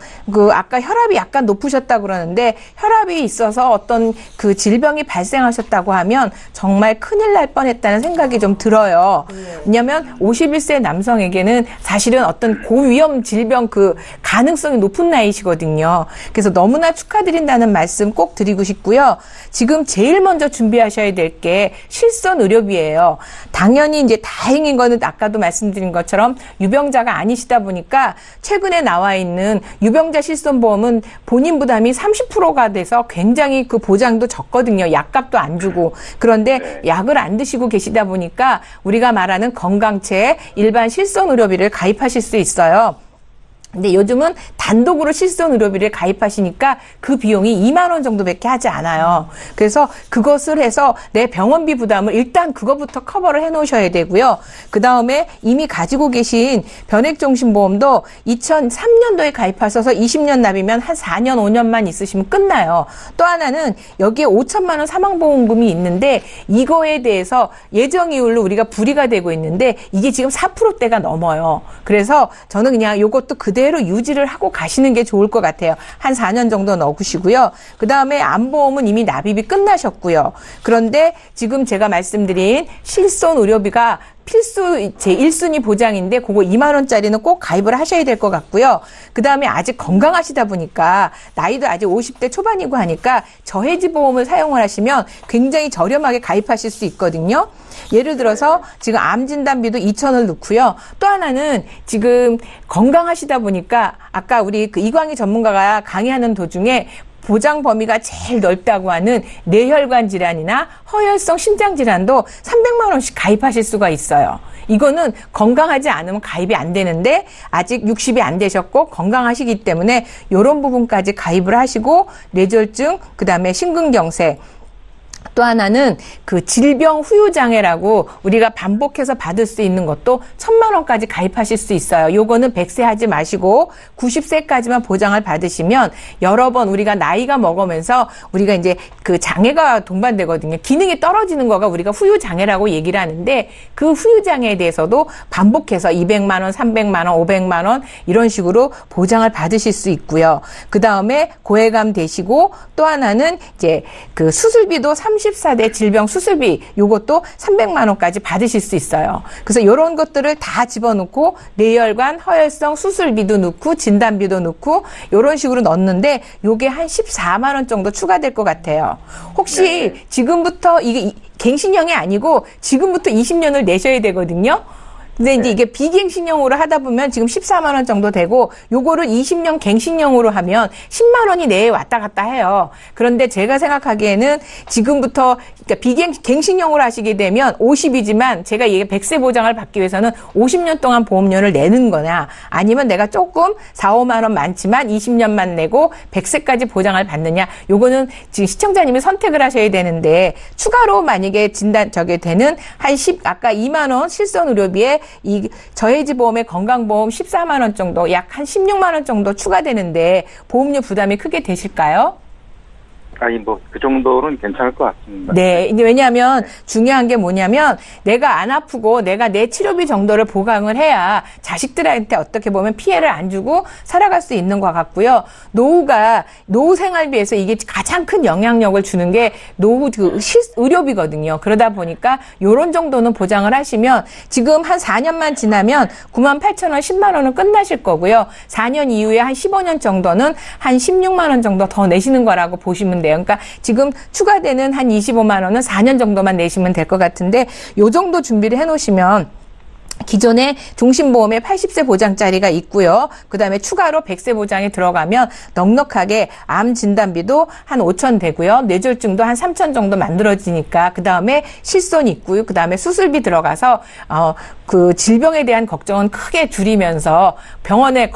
아까 혈압이 약간 높으셨다고 그러는데 혈압이 있어서 어떤 그 질병이 발생하셨다고 하면 정말 큰일 날 뻔했다는 생각이 좀 들어요. 왜냐하면 51세 남성에게는 사실은 어떤 고위험 질병 그 가능성이 높은 나이시거든요. 그래서 너무나 축하드린다는 말씀 꼭 드리고 싶고요. 지금 제일 먼저 준비하셔야 될 게 실손 의료비예요. 당연히 이제 다행인 거는 아까도 말씀드린 것처럼 유병자가 아니시다 보니까 최근에 나와 있는 유병자 실손보험은 본인 부담이 30%가 돼서 굉장히 그 보장도 적거든요. 약값도 안 주고. 그런데 약을 안 드시고 계시다 보니까 우리가 말하는 건강채 일반 실손 의료비를 가입하실 수 있어요. 근데 요즘은 단독으로 실손 의료비를 가입하시니까 그 비용이 2만 원 정도밖에 하지 않아요. 그래서 그것을 해서 내 병원비 부담을 일단 그거부터 커버를 해 놓으셔야 되고요. 그 다음에 이미 가지고 계신 변액정신보험도 2003년도에 가입하셔서 20년 납이면 한 4년, 5년만 있으시면 끝나요. 또 하나는 여기에 5천만 원 사망보험금이 있는데 이거에 대해서 예정이율로 우리가 불이가 되고 있는데 이게 지금 4%대가 넘어요. 그래서 저는 그냥 요것도 그대로 유지를 하고 가시는 게 좋을 것 같아요. 한 4년 정도 넣으시고요. 그 다음에 암보험은 이미 납입이 끝나셨고요. 그런데 지금 제가 말씀드린 실손 의료비가 필수 제1순위 보장인데 그거 2만 원짜리는 꼭 가입을 하셔야 될 것 같고요. 그 다음에 아직 건강하시다 보니까 나이도 아직 50대 초반이고 하니까 저해지 보험을 사용을 하시면 굉장히 저렴하게 가입하실 수 있거든요. 예를 들어서 지금 암 진단비도 2,000을 넣고요. 또 하나는 지금 건강하시다 보니까 아까 우리 그 이광희 전문가가 강의하는 도중에 보장 범위가 제일 넓다고 하는 뇌혈관 질환이나 허혈성 심장 질환도 300만 원씩 가입하실 수가 있어요. 이거는 건강하지 않으면 가입이 안 되는데 아직 60이 안 되셨고 건강하시기 때문에 이런 부분까지 가입을 하시고 뇌졸중, 그다음에 심근경색, 또 하나는 그 질병 후유장애라고 우리가 반복해서 받을 수 있는 것도 1,000만 원까지 가입하실 수 있어요. 요거는 100세 하지 마시고 90세까지만 보장을 받으시면 여러 번 우리가 나이가 먹으면서 우리가 이제 그 장애가 동반되거든요. 기능이 떨어지는 거가 우리가 후유장애라고 얘기를 하는데 그 후유장애에 대해서도 반복해서 200만 원, 300만 원, 500만 원 이런 식으로 보장을 받으실 수 있고요. 그 다음에 고해감 되시고 또 하나는 이제 그 수술비도 34대 질병 수술비 요것도 300만 원까지 받으실 수 있어요. 그래서 이런 것들을 다 집어넣고 뇌혈관, 허혈성 수술비도 넣고 진단비도 넣고 이런 식으로 넣는데 요게 한 14만 원 정도 추가될 것 같아요. 혹시 지금부터 이게 갱신형이 아니고 지금부터 20년을 내셔야 되거든요. 근데 이제 이게 비갱신형으로 하다 보면 지금 14만 원 정도 되고 요거를 20년 갱신형으로 하면 10만 원이 내에 왔다 갔다 해요. 그런데 제가 생각하기에는 지금부터 그러니까 갱신형으로 하시게 되면 50이지만 제가 이게 100세 보장을 받기 위해서는 50년 동안 보험료를 내는 거냐 아니면 내가 조금 4, 5만 원 많지만 20년만 내고 100세까지 보장을 받느냐 요거는 지금 시청자님이 선택을 하셔야 되는데 추가로 만약에 되는 한 10 아까 2만 원 실손 의료비에 이 저해지 보험의 건강보험 14만 원 정도 약 한 16만 원 정도 추가되는데 보험료 부담이 크게 되실까요? 아니 뭐 그 정도는 괜찮을 것 같습니다. 네, 이제 왜냐하면 중요한 게 뭐냐면 내가 안 아프고 내가 내 치료비 정도를 보강을 해야 자식들한테 어떻게 보면 피해를 안 주고 살아갈 수 있는 것 같고요. 노후 생활비에서 이게 가장 큰 영향력을 주는 게 노후 의료비거든요. 그러다 보니까 요런 정도는 보장을 하시면 지금 한 4년만 지나면 98,000원, 10만 원은 끝나실 거고요. 4년 이후에 한 15년 정도는 한 16만 원 정도 더 내시는 거라고 보시면 돼요. 그러니까 지금 추가되는 한 25만 원은 4년 정도만 내시면 될 것 같은데 요 정도 준비를 해놓으시면 기존에 종신보험에 80세 보장짜리가 있고요. 그다음에 추가로 100세 보장이 들어가면 넉넉하게 암 진단비도 한 5천 되고요. 뇌졸중도 한 3천 정도 만들어지니까 그다음에 실손 있고요. 그다음에 수술비 들어가서 그 질병에 대한 걱정은 크게 줄이면서 병원에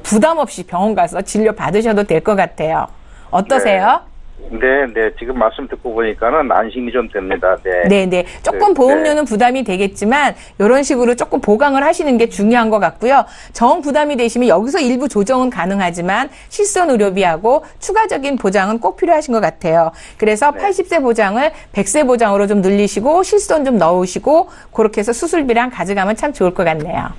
부담 없이 병원 가서 진료 받으셔도 될 것 같아요. 어떠세요? 네. 지금 말씀 듣고 보니까는 안심이 좀 됩니다. 네. 조금 보험료는 부담이 되겠지만 이런 식으로 조금 보강을 하시는 게 중요한 것 같고요. 정 부담이 되시면 여기서 일부 조정은 가능하지만 실손 의료비하고 추가적인 보장은 꼭 필요하신 것 같아요. 그래서 80세 보장을 100세 보장으로 좀 늘리시고 실손 좀 넣으시고 그렇게 해서 수술비랑 가져가면 참 좋을 것 같네요.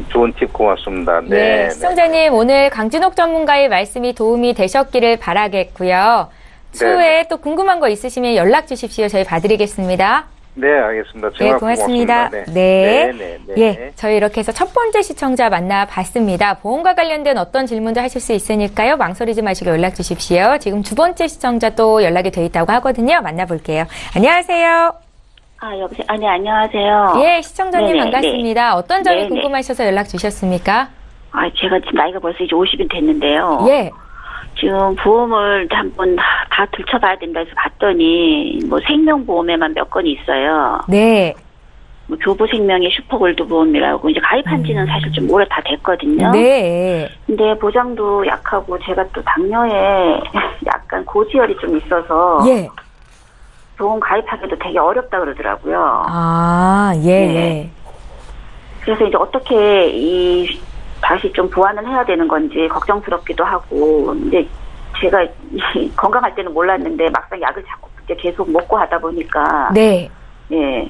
좋은 팁 고맙습니다. 네, 시청자님 오늘 강진옥 전문가의 말씀이 도움이 되셨기를 바라겠고요. 추후에 또 궁금한 거 있으시면 연락 주십시오. 저희 봐드리겠습니다. 네, 알겠습니다. 정말 네, 고맙습니다. 고맙습니다. 네. 예, 저희 이렇게 해서 첫 번째 시청자 만나봤습니다. 보험과 관련된 어떤 질문도 하실 수 있으니까요. 망설이지 마시고 연락 주십시오. 지금 두 번째 시청자 또 연락이 돼 있다고 하거든요. 만나볼게요. 안녕하세요. 여보세요? 네, 안녕하세요. 예, 시청자님 네네, 반갑습니다. 어떤 점이 네네. 궁금하셔서 연락 주셨습니까? 제가 지금 나이가 벌써 이제 50이 됐는데요. 예. 지금 보험을 한번 다 들춰봐야 된다 해서 봤더니, 뭐 생명보험에만 몇 건이 있어요. 네. 뭐 교보생명의 슈퍼골드 보험이라고 이제 가입한 지는 사실 좀 오래 다 됐거든요. 네. 근데 보장도 약하고 제가 또 당뇨에 약간 고지혈이 좀 있어서. 예. 보험 가입하기도 되게 어렵다 그러더라고요. 예. 네. 그래서 이제 어떻게 다시 좀 보완을 해야 되는 건지 걱정스럽기도 하고, 근데 제가 건강할 때는 몰랐는데 막상 약을 자꾸 이제 계속 먹고 하다 보니까. 네. 예.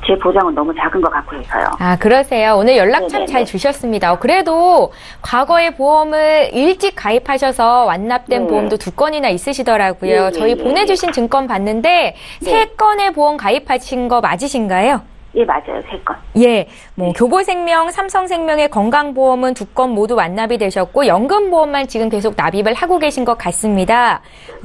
제 보장은 너무 작은 것 같고 해서요. 그러세요. 오늘 연락 참 네네네. 잘 주셨습니다. 그래도 과거에 보험을 일찍 가입하셔서 완납된 네. 보험도 2건이나 있으시더라고요. 네, 저희 네, 보내주신 증권 봤는데 네. 3건의 보험 가입하신 거 맞으신가요? 예, 맞아요. 3건. 예, 교보생명, 삼성생명의 건강보험은 2건 모두 완납이 되셨고 연금보험만 지금 계속 납입을 하고 계신 것 같습니다.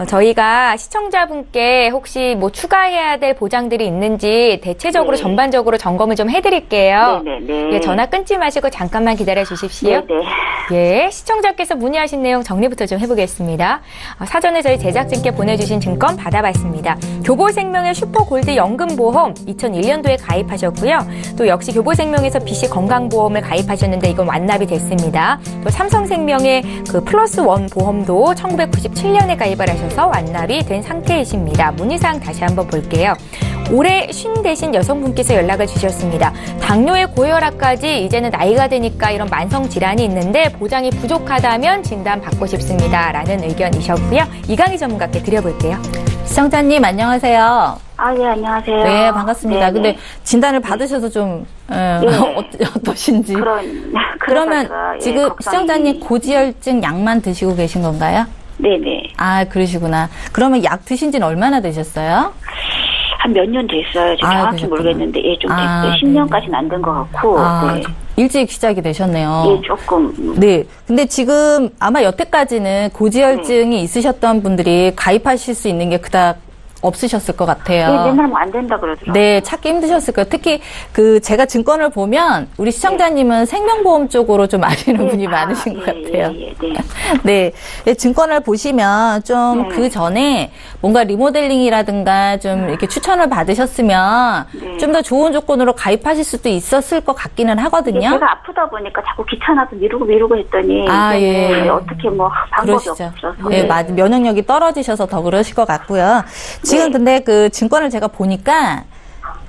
저희가 시청자분께 혹시 뭐 추가해야 될 보장들이 있는지 대체적으로 네. 전반적으로 점검을 좀 해드릴게요. 네네네. 예, 전화 끊지 마시고 잠깐만 기다려 주십시오. 네네. 예, 시청자께서 문의하신 내용 정리부터 좀 해보겠습니다. 사전에 저희 제작진께 보내주신 증권 받아봤습니다. 교보생명의 슈퍼골드 연금보험 2001년도에 가입하셨고요. 또 역시 교보생명에서 BC 건강보험을 가입하셨는데 이건 완납이 됐습니다. 또 삼성생명의 그 플러스 원 보험도 1997년에 가입을 하셔서 완납이 된 상태이십니다. 문의사항 다시 한번 볼게요. 올해 50 되신 여성분께서 연락을 주셨습니다. 당뇨의 고혈압까지 이제는 나이가 되니까 이런 만성 질환이 있는데 보장이 부족하다면 진단 받고 싶습니다. 라는 의견이셨고요. 이강희 전문가께 드려볼게요. 시청자님 안녕하세요. 예, 안녕하세요. 네, 반갑습니다. 네네. 근데 진단을 받으셔서 좀 어떠신지. 그러면 제가, 예, 지금 걱정이- 시청자님 고지혈증 약만 드시고 계신 건가요? 네네. 그러시구나. 그러면 약 드신 지는 얼마나 되셨어요? 한 몇 년 됐어요. 지금 정확히 그러셨구나. 모르겠는데, 예, 좀 됐어요. 10년까지는 안 된 것 같고, 네. 일찍 시작이 되셨네요. 예, 조금. 네. 근데 지금 아마 여태까지는 고지혈증이 있으셨던 분들이 가입하실 수 있는 게 그닥 없으셨을 것 같아요. 예, 맨날 뭐 안 된다 그러더라고요. 네, 찾기 힘드셨을 거예요. 특히 제가 증권을 보면 우리 시청자님은 생명보험 쪽으로 좀 아시는 분이 많으신 것 같아요. 네. 네, 증권을 보시면 좀 네. 그 전에 뭔가 리모델링이라든가 좀 이렇게 추천을 받으셨으면 네. 좀 더 좋은 조건으로 가입하실 수도 있었을 것 같기는 하거든요. 예, 제가 아프다 보니까 자꾸 귀찮아서 미루고 했더니, 예. 어떻게 뭐 방법이 그러시죠. 없어서. 네, 맞 면역력이 떨어지셔서 더 그러실 것 같고요. 지금 네. 근데 그 증권을 제가 보니까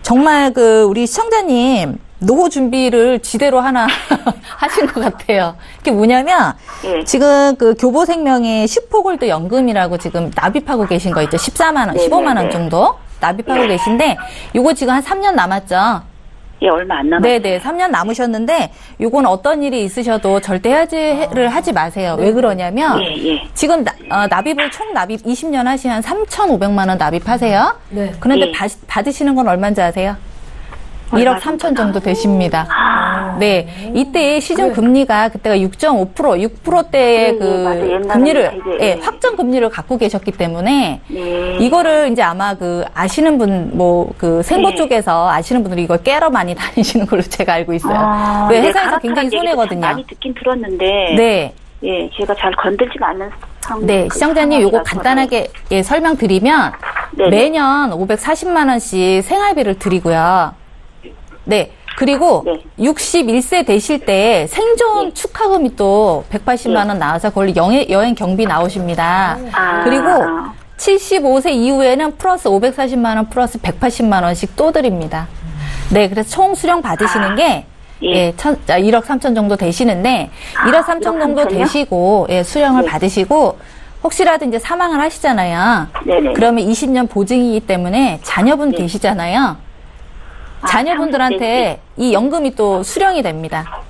정말 우리 시청자님 노후 준비를 지대로 하나 하신 것 같아요. 그게 뭐냐면 네. 지금 교보생명의 슈퍼골드 연금이라고 지금 납입하고 계신 거 있죠. 14만 원, 네, 15만 원 네. 정도 납입하고 계신데 요거 지금 한 3년 남았죠. 예, 얼마 안 남았어요. 네네, 3년 남으셨는데, 요건 어떤 일이 있으셔도 절대 해지를 하지 마세요. 왜 그러냐면, 예. 지금 납입을 총 납입 20년 하시면 3,500만 원 납입하세요. 네. 그런데 예. 다시 받으시는 건 얼마인지 아세요? 1억 3천 정도 되십니다. 네. 이때 시중 금리가 그때가 6.5%, 6%대의 맞아요. 옛날에는 금리를, 되게, 확정 금리를 갖고 계셨기 때문에, 네. 이거를 이제 아마 아시는 분, 생보 네. 쪽에서 아시는 분들이 이걸 깨러 많이 다니시는 걸로 제가 알고 있어요. 왜 회사에서 굉장히 손해거든요. 많이 듣긴 들었는데, 네. 예, 제가 잘 건들지가 않는 상황. 네. 시청자님 요거 간단하게 설명드리면, 네네. 매년 540만원씩 생활비를 드리고요. 네. 그리고 네. 61세 되실 때 생존 네. 축하금이 또 180만원 나와서 그걸로 여행 경비 나오십니다. 그리고 75세 이후에는 플러스 540만원 플러스 180만원씩 또 드립니다. 네. 그래서 총 수령 받으시는 게 예. 1억 3천 정도 되시는데 1억 3천 1억 정도 3천이요? 되시고 수령을 네. 받으시고 혹시라도 이제 사망을 하시잖아요. 네네. 그러면 20년 보증이기 때문에 자녀분 계시잖아요. 자녀분들한테 이 연금이 또 수령이 됩니다.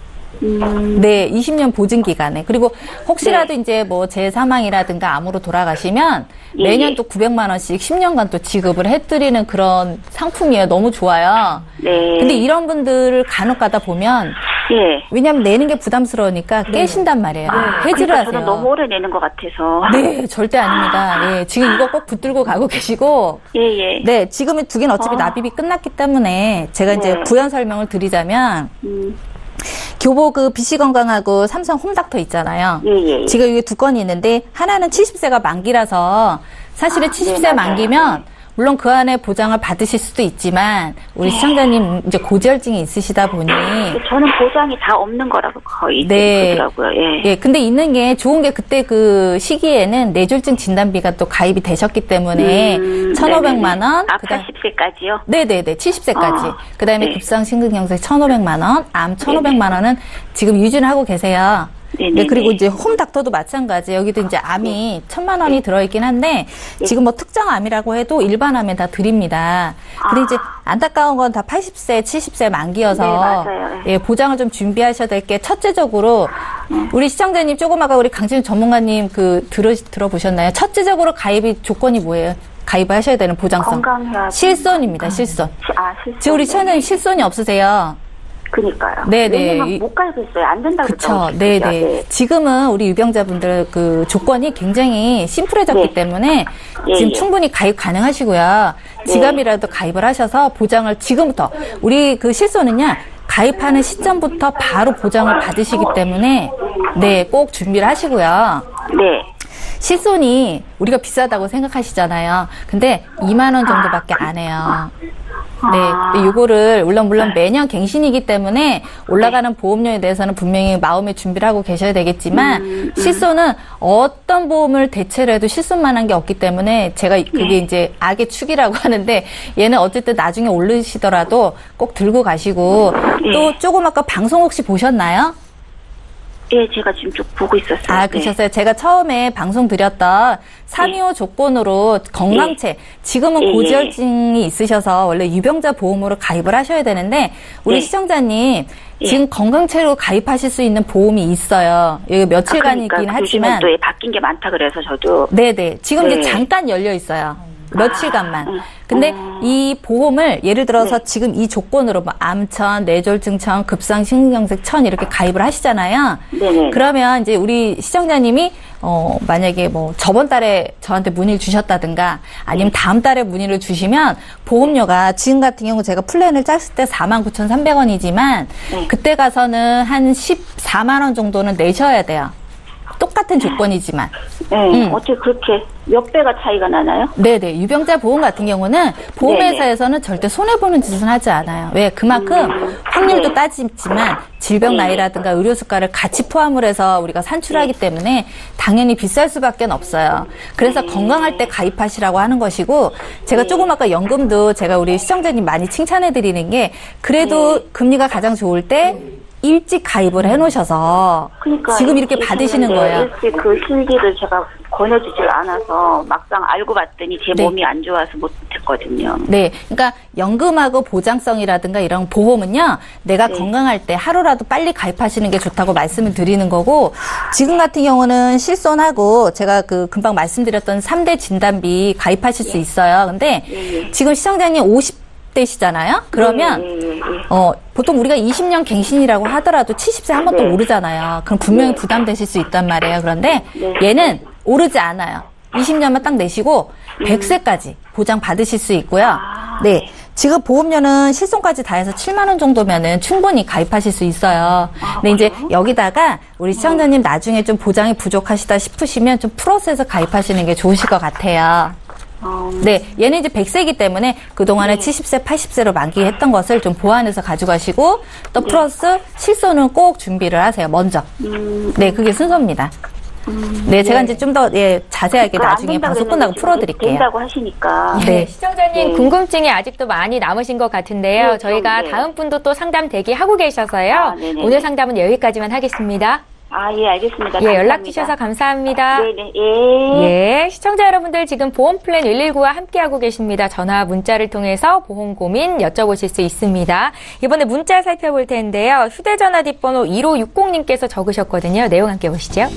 네, 20년 보증 기간에. 그리고 혹시라도 이제 뭐 재사망이라든가 암으로 돌아가시면 매년 또 900만 원씩 10년간 또 지급을 해드리는 그런 상품이에요. 너무 좋아요. 네. 근데 이런 분들을 간혹 가다 보면 예. 왜냐하면 내는 게 부담스러우니까 깨신단 말이에요. 해지를 그러니까 하세요. 저는 너무 오래 내는 것 같아서. 네, 절대 아닙니다. 예, 지금 이거 꼭 붙들고 가고 계시고. 예. 네, 지금은 두 개는 어차피 납입이 끝났기 때문에 제가 이제 네. 부연 설명을 드리자면 교보 그 BC건강하고 삼성 홈닥터 있잖아요. 예. 지금 이게 두 건이 있는데 하나는 70세가 만기라서 사실은 70세 맞아요. 만기면 물론 그 안에 보장을 받으실 수도 있지만 우리 시청자님 이제 고지혈증이 있으시다 보니 저는 보장이 다 없는 거라고 거의 네. 그러더라고요. 예. 예, 근데 있는 게 좋은 게 그때 그 시기에는 뇌졸중 진단비가 또 가입이 되셨기 때문에 1,500만 원. 80세까지요? 네네네, 70세까지. 그 다음에 네. 급성심근경색 1,500만 원, 암 1,500만 원은 지금 유지는 하고 계세요. 네, 그리고 이제 홈닥터도 마찬가지. 여기도 이제 암이 1,000만 원이 들어있긴 한데, 지금 뭐 특정 암이라고 해도 일반 암에 다 드립니다. 근데 이제 안타까운 건 다 80세, 70세 만기여서, 네, 맞아요. 예, 보장을 좀 준비하셔야 될 게, 첫째적으로, 우리 시청자님 조금 아까 우리 강진우 전문가님 들어보셨나요? 첫째적으로 가입이 조건이 뭐예요? 가입을 하셔야 되는 보장성. 건강해야 실손입니다, 실손. 실손. 지금 우리 시청자님 실손이 없으세요? 그니까요. 네네. 왜냐면 못 갈겠어요. 안 된다고 그쵸. 네네. 네. 지금은 우리 유병자분들 그 조건이 굉장히 심플해졌기 네. 때문에 예, 지금 예. 충분히 가입 가능하시고요. 지금이라도 가입을 하셔서 보장을 지금부터 우리 그 실손은요. 가입하는 시점부터 바로 보장을 받으시기 때문에 네, 꼭 준비를 하시고요. 네. 실손이 우리가 비싸다고 생각하시잖아요. 근데 2만 원 정도밖에 안 해요. 네, 요거를 물론 매년 갱신이기 때문에 올라가는 보험료에 대해서는 분명히 마음의 준비를 하고 계셔야 되겠지만 실손은 어떤 보험을 대체를 해도 실손만한 게 없기 때문에 제가 그게 이제 악의 축이라고 하는데 얘는 어쨌든 나중에 오르시더라도 꼭 들고 가시고 또 조금 아까 방송 혹시 보셨나요? 예, 제가 지금 쭉 보고 있었어요. 아, 그러셨어요? 네. 제가 처음에 방송 드렸던 325 조건으로 건강체, 지금은 고지혈증이 있으셔서 원래 유병자 보험으로 가입을 하셔야 되는데 우리 시청자님 지금 건강체로 가입하실 수 있는 보험이 있어요. 여기 며칠간이긴 하지만 또 바뀐 게 많다 그래서 저도 네네. 지금 이제 잠깐 열려 있어요. 며칠간만. 근데 이 보험을 예를 들어서 지금 이 조건으로 뭐 암천, 뇌졸중천, 급성심근경색천 이렇게 가입을 하시잖아요. 네네. 그러면 이제 우리 시청자님이 만약에 뭐 저번 달에 저한테 문의를 주셨다든가 아니면 다음 달에 문의를 주시면 보험료가 지금 같은 경우 제가 플랜을 짰을 때 49,300원이지만 그때 가서는 한 14만 원 정도는 내셔야 돼요. 똑같은 조건이지만. 네, 어떻게 그렇게 몇 배가 차이가 나나요? 네네. 유병자 보험 같은 경우는 보험회사에서는 절대 손해보는 짓은 하지 않아요. 왜? 그만큼 확률도 따지지만 질병 나이라든가 의료 수가를 같이 포함을 해서 우리가 산출하기 때문에 당연히 비쌀 수밖에 없어요. 그래서 건강할 때 가입하시라고 하는 것이고 제가 조금 아까 연금도 제가 우리 시청자님 많이 칭찬해드리는 게 그래도 금리가 가장 좋을 때 일찍 가입을 해놓으셔서 그러니까 지금 이렇게 받으시는 거예요. 일찍 그 실기를 제가 권해주질 않아서 막상 알고 봤더니 제 몸이 안 좋아서 못했거든요. 네, 그러니까 연금하고 보장성이라든가 이런 보험은요, 내가 건강할 때 하루라도 빨리 가입하시는 게 좋다고 말씀을 드리는 거고, 지금 같은 경우는 실손하고 제가 그 금방 말씀드렸던 3대 진단비 가입하실 수 있어요. 근데 지금 시청자님 50대시잖아요? 그러면 보통 우리가 20년 갱신이라고 하더라도 70세 한 번 또 오르잖아요. 그럼 분명히 부담되실 수 있단 말이에요. 그런데 얘는 오르지 않아요. 20년만 딱 내시고 100세까지 보장 받으실 수 있고요. 네. 지금 보험료는 실손까지 다 해서 7만 원 정도면은 충분히 가입하실 수 있어요. 근데 이제 여기다가 우리 시청자님 나중에 좀 보장이 부족하시다 싶으시면 좀 플러스 해서 가입하시는 게 좋으실 것 같아요. 네, 얘는 이제 100세이기 때문에 그동안에 70세, 80세로 만기했던 것을 좀 보완해서 가져가시고 또 플러스 실손은 꼭 준비를 하세요, 먼저. 네, 그게 순서입니다. 네, 제가 이제 좀 더 자세하게 나중에 방송 끝나고 풀어드릴게요. 된다고 하시니까. 네. 시청자님 궁금증이 아직도 많이 남으신 것 같은데요. 저희가 다음 분도 또 상담 대기하고 계셔서요. 오늘 상담은 여기까지만 하겠습니다. 예, 알겠습니다. 예, 감사합니다. 연락 주셔서 감사합니다. 네네, 예. 예, 시청자 여러분들 지금 보험플랜 119와 함께하고 계십니다. 전화 문자를 통해서 보험 고민 여쭤보실 수 있습니다. 이번에 문자 살펴볼 텐데요. 휴대전화 뒷번호 1560님께서 적으셨거든요. 내용 함께 보시죠.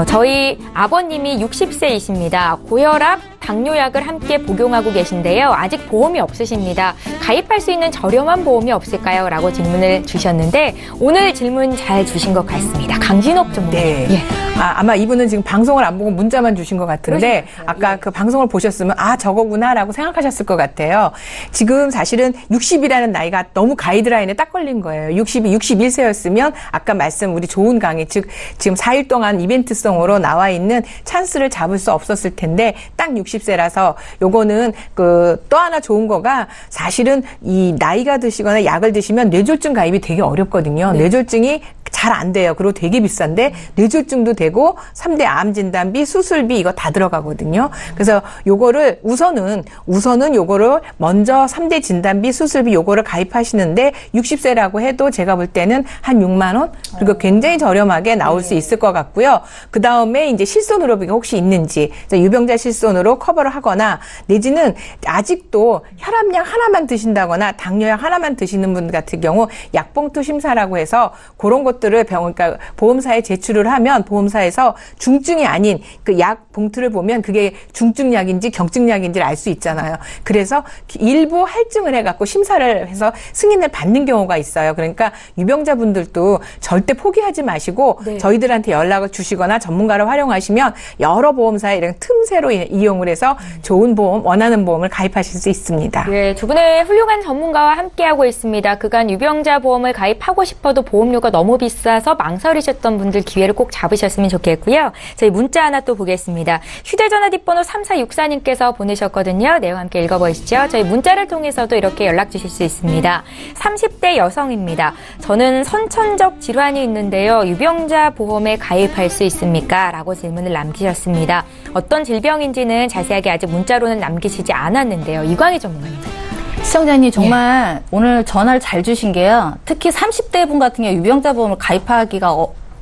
저희 아버님이 60세이십니다. 고혈압, 당뇨약을 함께 복용하고 계신데요. 아직 보험이 없으십니다. 가입할 수 있는 저렴한 보험이 없을까요? 라고 질문을 주셨는데 오늘 질문 잘 주신 것 같습니다. 강진옥 전문가. 네. 예. 아마 이분은 지금 방송을 안 보고 문자만 주신 것 같은데 아까 그 방송을 보셨으면 저거구나라고 생각하셨을 것 같아요. 지금 사실은 60이라는 나이가 너무 가이드라인에 딱 걸린 거예요. 61세였으면 아까 말씀 우리 좋은 강의 즉 지금 4일 동안 이벤트성으로 나와 있는 찬스를 잡을 수 없었을 텐데 딱 60세라서 요거는 또 하나 좋은 거가 사실은 이 나이가 드시거나 약을 드시면 뇌졸중 가입이 되게 어렵거든요. 네. 뇌졸중이 잘 안 돼요. 그리고 되게 비싼데 뇌졸중도 되고 3대 암 진단비, 수술비 이거 다 들어가거든요. 그래서 요거를 우선은 요거를 먼저 3대 진단비, 수술비 요거를 가입하시는데 60세라고 해도 제가 볼 때는 한 6만 원 그리고 굉장히 저렴하게 나올 수 있을 것 같고요. 그다음에 이제 실손의료비가 혹시 있는지 유병자 실손으로 커버를 하거나 내지는 아직도 혈압약 하나만 드신다거나 당뇨약 하나만 드시는 분 같은 경우 약봉투 심사라고 해서 그런 것들을 그러니까 보험사에 제출을 하면 보험사에서 중증이 아닌 그 약 봉투를 보면 그게 중증약인지 경증약인지를 알 수 있잖아요. 그래서 일부 할증을 해갖고 심사를 해서 승인을 받는 경우가 있어요. 그러니까 유병자분들도 절대 포기하지 마시고 네. 저희들한테 연락을 주시거나 전문가를 활용하시면 여러 보험사에 이런 틈새로 이용을 해서 좋은 보험, 원하는 보험을 가입하실 수 있습니다. 네, 두 분의 훌륭한 전문가와 함께하고 있습니다. 그간 유병자 보험을 가입하고 싶어도 보험료가 너무 비싸서 망설이셨던 분들 기회를 꼭 잡으셨으면 좋겠고요. 저희 문자 하나 또 보겠습니다. 휴대전화 뒷번호 3464님께서 보내셨거든요. 내용 함께 읽어보시죠. 저희 문자를 통해서도 이렇게 연락 주실 수 있습니다. 30대 여성입니다. 저는 선천적 질환이 있는데요. 유병자 보험에 가입할 수 있습니까? 라고 질문을 남기셨습니다. 어떤 질병인지는 자세하게 아직 문자로는 남기시지 않았는데요. 이광희 전문가님. 시청자님 정말 오늘 전화를 잘 주신 게요. 특히 30대 분 같은 경우 유병자 보험을 가입하기가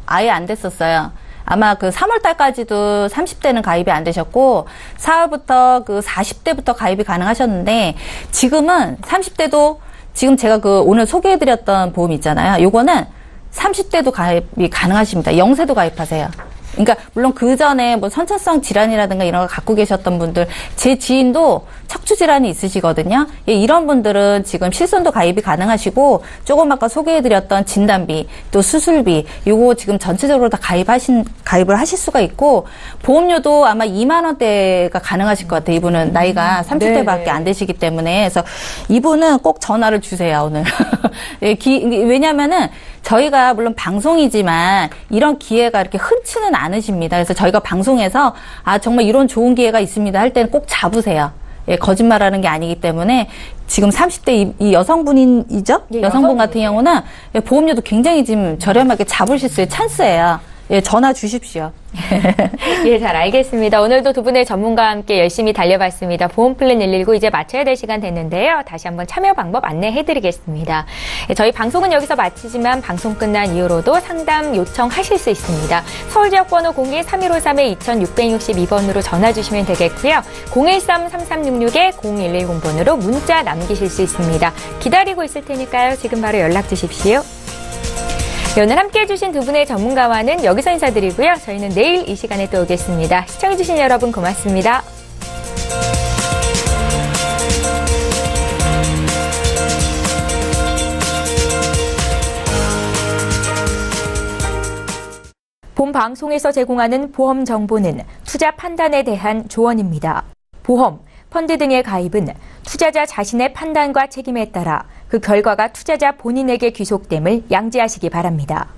아예 안 됐었어요. 아마 그 3월 달까지도 30대는 가입이 안 되셨고 4월부터 그 40대부터 가입이 가능하셨는데 지금은 30대도 지금 제가 오늘 소개해드렸던 보험 있잖아요. 요거는 30대도 가입이 가능하십니다. 0세도 가입하세요. 그러니까 물론 그 전에 뭐 선천성 질환이라든가 이런 걸 갖고 계셨던 분들, 제 지인도 척추 질환이 있으시거든요. 예, 이런 분들은 지금 실손도 가입이 가능하시고 조금 아까 소개해드렸던 진단비, 또 수술비, 요거 지금 전체적으로 다 가입을 하실 수가 있고 보험료도 아마 2만 원대가 가능하실 것 같아요. 이분은 나이가 30대밖에 안 되시기 때문에 그래서 이분은 꼭 전화를 주세요 오늘. 예, 왜냐하면은 저희가 물론 방송이지만 이런 기회가 이렇게 흔치는 않으십니다. 그래서 저희가 방송에서 정말 이런 좋은 기회가 있습니다 할 때는 꼭 잡으세요. 예, 거짓말하는 게 아니기 때문에 지금 30대 이 여성분이죠? 예, 여성분 같은 경우는 보험료도 굉장히 지금 저렴하게 잡으실 수 있는 찬스예요. 예, 전화 주십시오. 예, 잘 알겠습니다. 오늘도 두 분의 전문가와 함께 열심히 달려봤습니다. 보험플랜 119 이제 마쳐야 될 시간 됐는데요. 다시 한번 참여 방법 안내해드리겠습니다. 예, 저희 방송은 여기서 마치지만 방송 끝난 이후로도 상담 요청하실 수 있습니다. 서울지역번호 02-3153-2662번으로 전화 주시면 되겠고요. 013-3366-0110번으로 문자 남기실 수 있습니다. 기다리고 있을 테니까요. 지금 바로 연락 주십시오. 오늘 함께해 주신 두 분의 전문가와는 여기서 인사드리고요. 저희는 내일 이 시간에 또 오겠습니다. 시청해 주신 여러분 고맙습니다. 본 방송에서 제공하는 보험 정보는 투자 판단에 대한 조언입니다. 보험, 펀드 등의 가입은 투자자 자신의 판단과 책임에 따라 그 결과가 투자자 본인에게 귀속됨을 양지하시기 바랍니다.